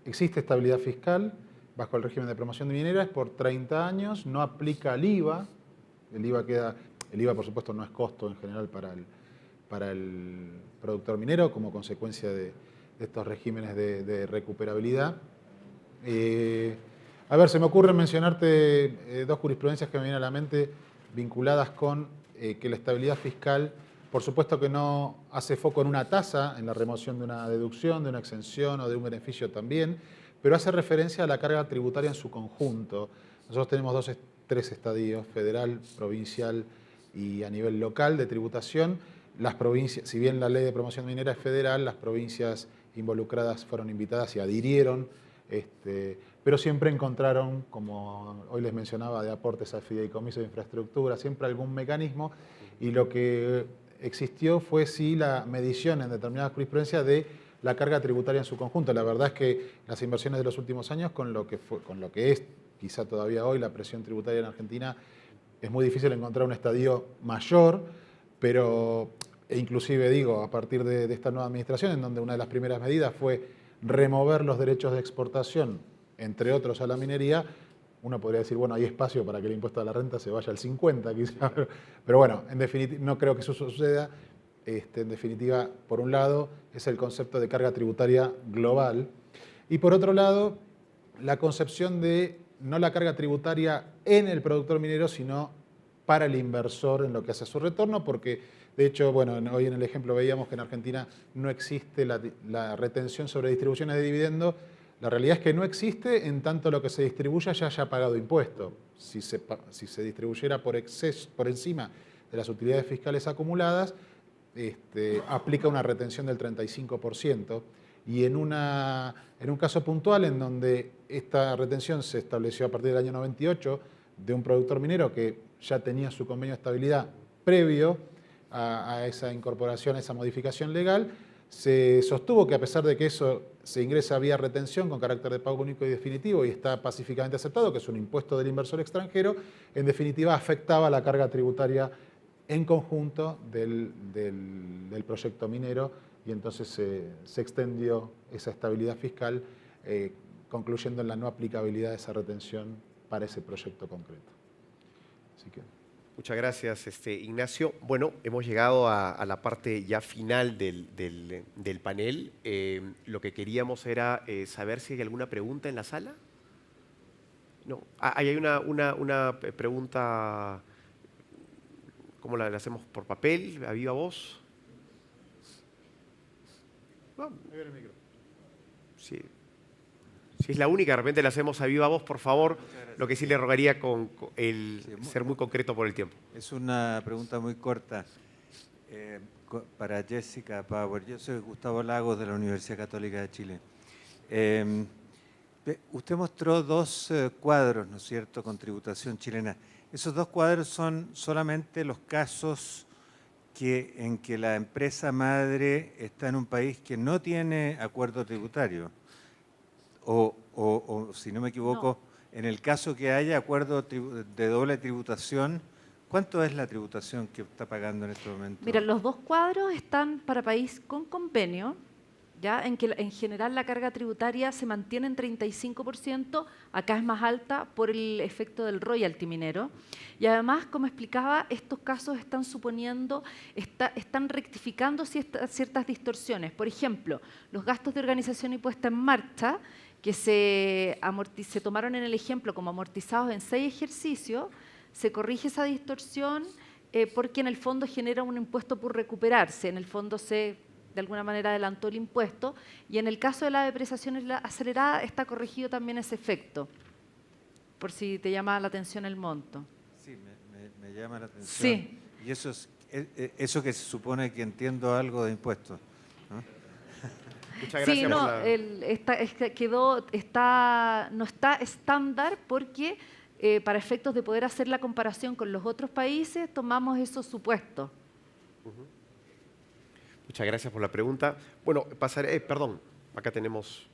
existe estabilidad fiscal bajo el régimen de promoción de minera, es por 30 años, no aplica el IVA. El IVA, por supuesto, no es costo en general para el productor minero como consecuencia de estos regímenes de recuperabilidad. A ver, se me ocurre mencionarte dos jurisprudencias que me vienen a la mente vinculadas con que la estabilidad fiscal, por supuesto que no hace foco en una tasa, en la remoción de una deducción, de una exención o de un beneficio también, pero hace referencia a la carga tributaria en su conjunto. Nosotros tenemos tres estadios, federal, provincial y a nivel local de tributación. Las provincias, si bien la ley de promoción minera es federal, las provincias involucradas fueron invitadas y adhirieron, pero siempre encontraron, como hoy les mencionaba, de aportes a fideicomiso de infraestructura, siempre algún mecanismo, y lo que existió fue sí la medición en determinadas jurisprudencias de la carga tributaria en su conjunto. La verdad es que las inversiones de los últimos años, con lo que es quizá todavía hoy la presión tributaria en Argentina, es muy difícil encontrar un estadio mayor, pero inclusive digo, a partir de esta nueva administración, en donde una de las primeras medidas fue remover los derechos de exportación, entre otros a la minería, uno podría decir, bueno, hay espacio para que el impuesto a la renta se vaya al 50 quizá, pero bueno, en definitiva, no creo que eso suceda. En definitiva, por un lado, es el concepto de carga tributaria global, y por otro lado, la concepción de no la carga tributaria en el productor minero, sino para el inversor en lo que hace a su retorno, porque de hecho, bueno, hoy en el ejemplo veíamos que en Argentina no existe la retención sobre distribuciones de dividendos. La realidad es que no existe en tanto lo que se distribuya ya haya pagado impuesto. Si se distribuyera por encima de las utilidades fiscales acumuladas, aplica una retención del 35%. Y en un caso puntual en donde esta retención se estableció a partir del año 98 de un productor minero que ya tenía su convenio de estabilidad previo a esa incorporación, a esa modificación legal, se sostuvo que a pesar de que eso se ingresa vía retención con carácter de pago único y definitivo y está pacíficamente aceptado, que es un impuesto del inversor extranjero, en definitiva afectaba la carga tributaria en conjunto del proyecto minero, y entonces se extendió esa estabilidad fiscal, concluyendo en la no aplicabilidad de esa retención para ese proyecto concreto. Así que... Muchas gracias, Ignacio. Bueno, hemos llegado a la parte ya final del panel. Lo que queríamos era saber si hay alguna pregunta en la sala. No, hay una pregunta, ¿cómo la hacemos? ¿Por papel? ¿A viva voz? No. Sí. Si es la única, de repente la hacemos a viva voz, por favor. Lo que sí le rogaría con ser muy concreto por el tiempo. Es una pregunta muy corta para Jessica Power. Yo soy Gustavo Lagos de la Universidad Católica de Chile. Usted mostró dos cuadros, ¿no es cierto?, con tributación chilena. Esos dos cuadros son solamente los casos en que la empresa madre está en un país que no tiene acuerdo tributario. O si no me equivoco, no. En el caso que haya acuerdo de doble tributación ¿Cuánto es la tributación que está pagando en este momento? Mira, los dos cuadros están para país con convenio, ¿ya? En que en general la carga tributaria se mantiene en 35%, acá es más alta por el efecto del royalty minero. Y además, como explicaba, estos casos están suponiendo, están rectificando ciertas distorsiones. Por ejemplo, los gastos de organización y puesta en marcha, que se tomaron en el ejemplo como amortizados en 6 ejercicios, se corrige esa distorsión porque en el fondo genera un impuesto por recuperarse. En el fondo se, de alguna manera, adelantó el impuesto. Y en el caso de la depreciación acelerada está corregido también ese efecto, por si te llama la atención el monto. Sí, me llama la atención. Sí. Y eso es eso que se supone que entiendo algo de impuestos, ¿no? Muchas gracias. Sí, por no, la... no está estándar porque para efectos de poder hacer la comparación con los otros países tomamos esos supuestos. Muchas gracias por la pregunta. Bueno, pasaré, perdón, acá tenemos,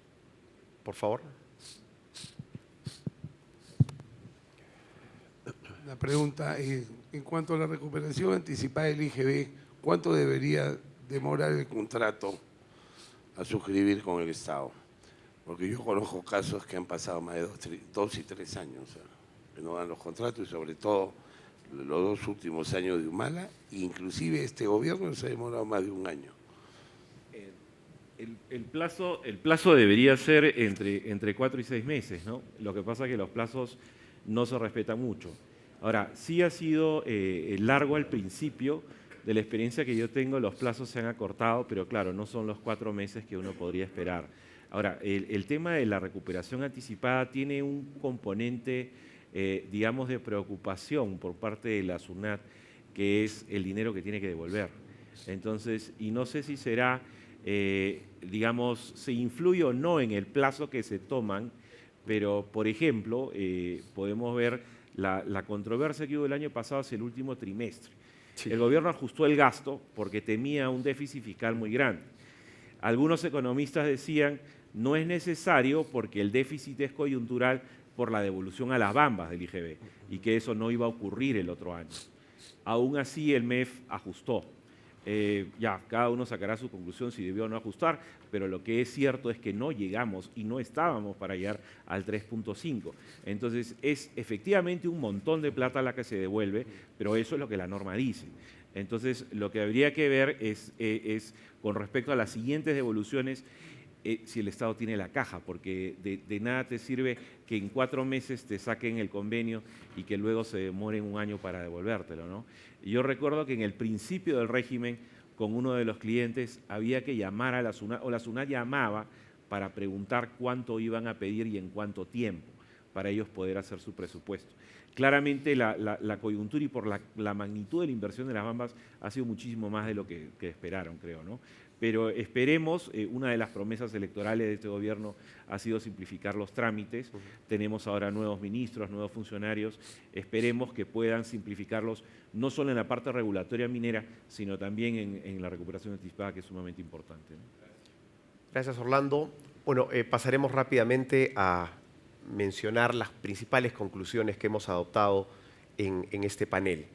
por favor. La pregunta es, en cuanto a la recuperación anticipada del IGB, ¿cuánto debería demorar el contrato a suscribir con el Estado? Porque yo conozco casos que han pasado más de 2 y 3 años, o sea, que no dan los contratos, y sobre todo los 2 últimos años de Humala, inclusive este gobierno se ha demorado más de 1 año. El plazo debería ser entre 4 y 6 meses, ¿no? Lo que pasa es que los plazos no se respetan mucho. Ahora, sí ha sido largo al principio. De la experiencia que yo tengo, los plazos se han acortado, pero claro, no son los 4 meses que uno podría esperar. Ahora, el tema de la recuperación anticipada tiene un componente, digamos, de preocupación por parte de la SUNAT, que es el dinero que tiene que devolver. Entonces, y no sé si será, digamos, se influye o no en el plazo que se toman, pero, por ejemplo, podemos ver la controversia que hubo el año pasado hacia el último trimestre. Sí. El gobierno ajustó el gasto porque temía un déficit fiscal muy grande. Algunos economistas decían, no es necesario porque el déficit es coyuntural por la devolución a las bambas del IGB y que eso no iba a ocurrir el otro año. Aún así, el MEF ajustó. Ya, cada uno sacará su conclusión si debió o no ajustar, pero lo que es cierto es que no llegamos y no estábamos para llegar al 3.5. Entonces, es efectivamente un montón de plata la que se devuelve, pero eso es lo que la norma dice. Entonces, lo que habría que ver es con respecto a las siguientes devoluciones, si el Estado tiene la caja, porque de nada te sirve que en 4 meses te saquen el convenio y que luego se demoren 1 año para devolvértelo, ¿no? Yo recuerdo que en el principio del régimen, con uno de los clientes, había que llamar a la SUNAT, o la SUNAT llamaba para preguntar cuánto iban a pedir y en cuánto tiempo, para ellos poder hacer su presupuesto. Claramente la coyuntura y por la magnitud de la inversión de las bambas ha sido muchísimo más de lo que esperaron, creo, ¿no? Pero esperemos, una de las promesas electorales de este gobierno ha sido simplificar los trámites. Tenemos ahora nuevos ministros, nuevos funcionarios. Esperemos que puedan simplificarlos no solo en la parte regulatoria minera, sino también en la recuperación anticipada, que es sumamente importante, ¿no? Gracias, Orlando. Bueno, pasaremos rápidamente a mencionar las principales conclusiones que hemos adoptado en este panel.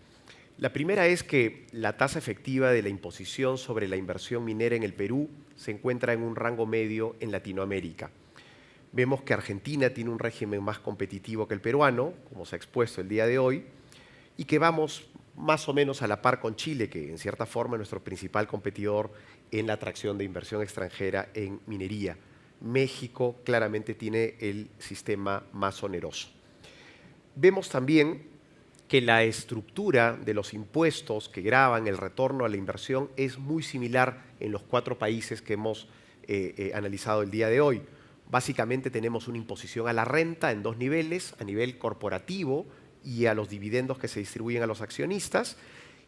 La primera es que la tasa efectiva de la imposición sobre la inversión minera en el Perú se encuentra en un rango medio en Latinoamérica. Vemos que Argentina tiene un régimen más competitivo que el peruano, como se ha expuesto el día de hoy, y que vamos más o menos a la par con Chile, que en cierta forma es nuestro principal competidor en la atracción de inversión extranjera en minería. México claramente tiene el sistema más oneroso. Vemos también que la estructura de los impuestos que gravan el retorno a la inversión es muy similar en los 4 países que hemos analizado el día de hoy. Básicamente tenemos una imposición a la renta en 2 niveles, a nivel corporativo y a los dividendos que se distribuyen a los accionistas,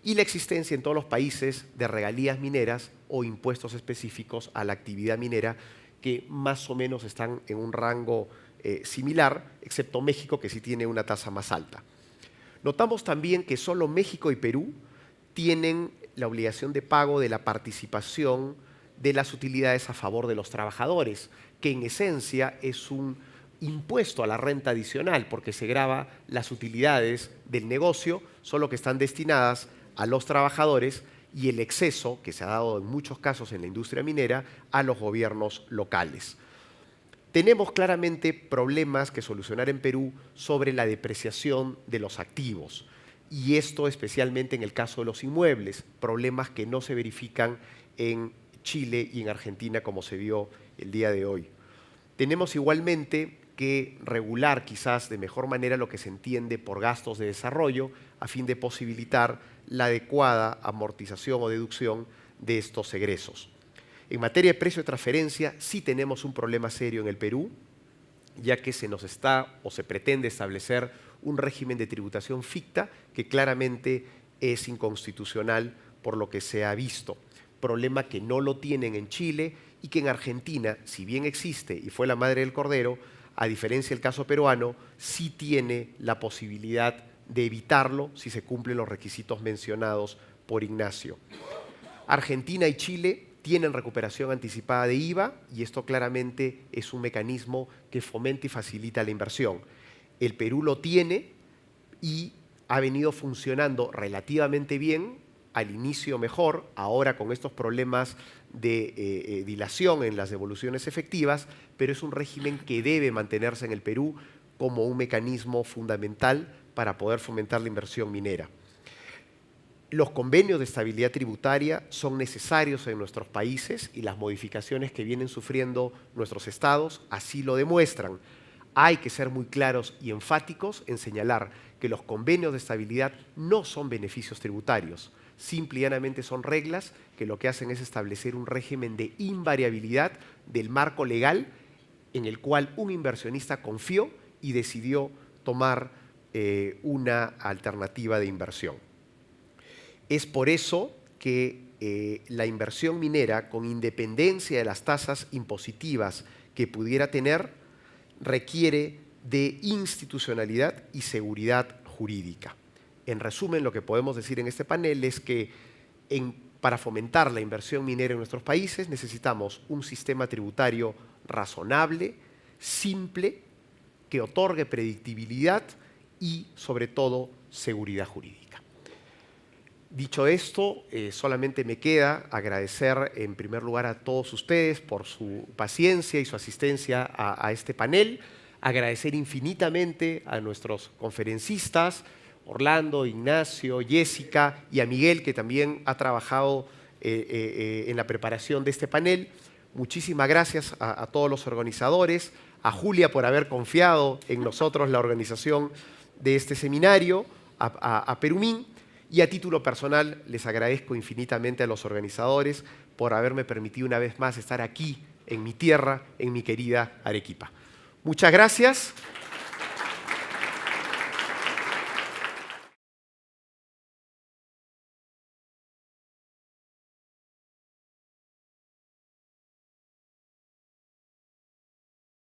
y la existencia en todos los países de regalías mineras o impuestos específicos a la actividad minera que más o menos están en un rango similar, excepto México, que sí tiene una tasa más alta. Notamos también que solo México y Perú tienen la obligación de pago de la participación de las utilidades a favor de los trabajadores, que en esencia es un impuesto a la renta adicional, porque se grava las utilidades del negocio, solo que están destinadas a los trabajadores, y el exceso, que se ha dado en muchos casos en la industria minera, a los gobiernos locales. Tenemos claramente problemas que solucionar en Perú sobre la depreciación de los activos, y esto especialmente en el caso de los inmuebles, problemas que no se verifican en Chile y en Argentina como se vio el día de hoy. Tenemos igualmente que regular quizás de mejor manera lo que se entiende por gastos de desarrollo a fin de posibilitar la adecuada amortización o deducción de estos egresos. En materia de precio de transferencia sí tenemos un problema serio en el Perú, ya que se nos está o se pretende establecer un régimen de tributación ficta que claramente es inconstitucional por lo que se ha visto. Problema que no lo tienen en Chile y que en Argentina, si bien existe y fue la madre del cordero, a diferencia del caso peruano, sí tiene la posibilidad de evitarlo si se cumplen los requisitos mencionados por Ignacio. Argentina y Chile tienen recuperación anticipada de IVA y esto claramente es un mecanismo que fomenta y facilita la inversión. El Perú lo tiene y ha venido funcionando relativamente bien, al inicio mejor, ahora con estos problemas de dilación en las devoluciones efectivas, pero es un régimen que debe mantenerse en el Perú como un mecanismo fundamental para poder fomentar la inversión minera. Los convenios de estabilidad tributaria son necesarios en nuestros países y las modificaciones que vienen sufriendo nuestros estados así lo demuestran. Hay que ser muy claros y enfáticos en señalar que los convenios de estabilidad no son beneficios tributarios, simple y llanamente son reglas que lo que hacen es establecer un régimen de invariabilidad del marco legal en el cual un inversionista confió y decidió tomar una alternativa de inversión. Es por eso que la inversión minera, con independencia de las tasas impositivas que pudiera tener, requiere de institucionalidad y seguridad jurídica. En resumen, lo que podemos decir en este panel es que para fomentar la inversión minera en nuestros países necesitamos un sistema tributario razonable, simple, que otorgue predictibilidad y, sobre todo, seguridad jurídica. Dicho esto, solamente me queda agradecer en primer lugar a todos ustedes por su paciencia y su asistencia a este panel, agradecer infinitamente a nuestros conferencistas, Orlando, Ignacio, Jessica y a Miguel, que también ha trabajado en la preparación de este panel. Muchísimas gracias a todos los organizadores, a Julia por haber confiado en nosotros la organización de este seminario, a Perumín, y a título personal les agradezco infinitamente a los organizadores por haberme permitido una vez más estar aquí en mi tierra, en mi querida Arequipa. Muchas gracias.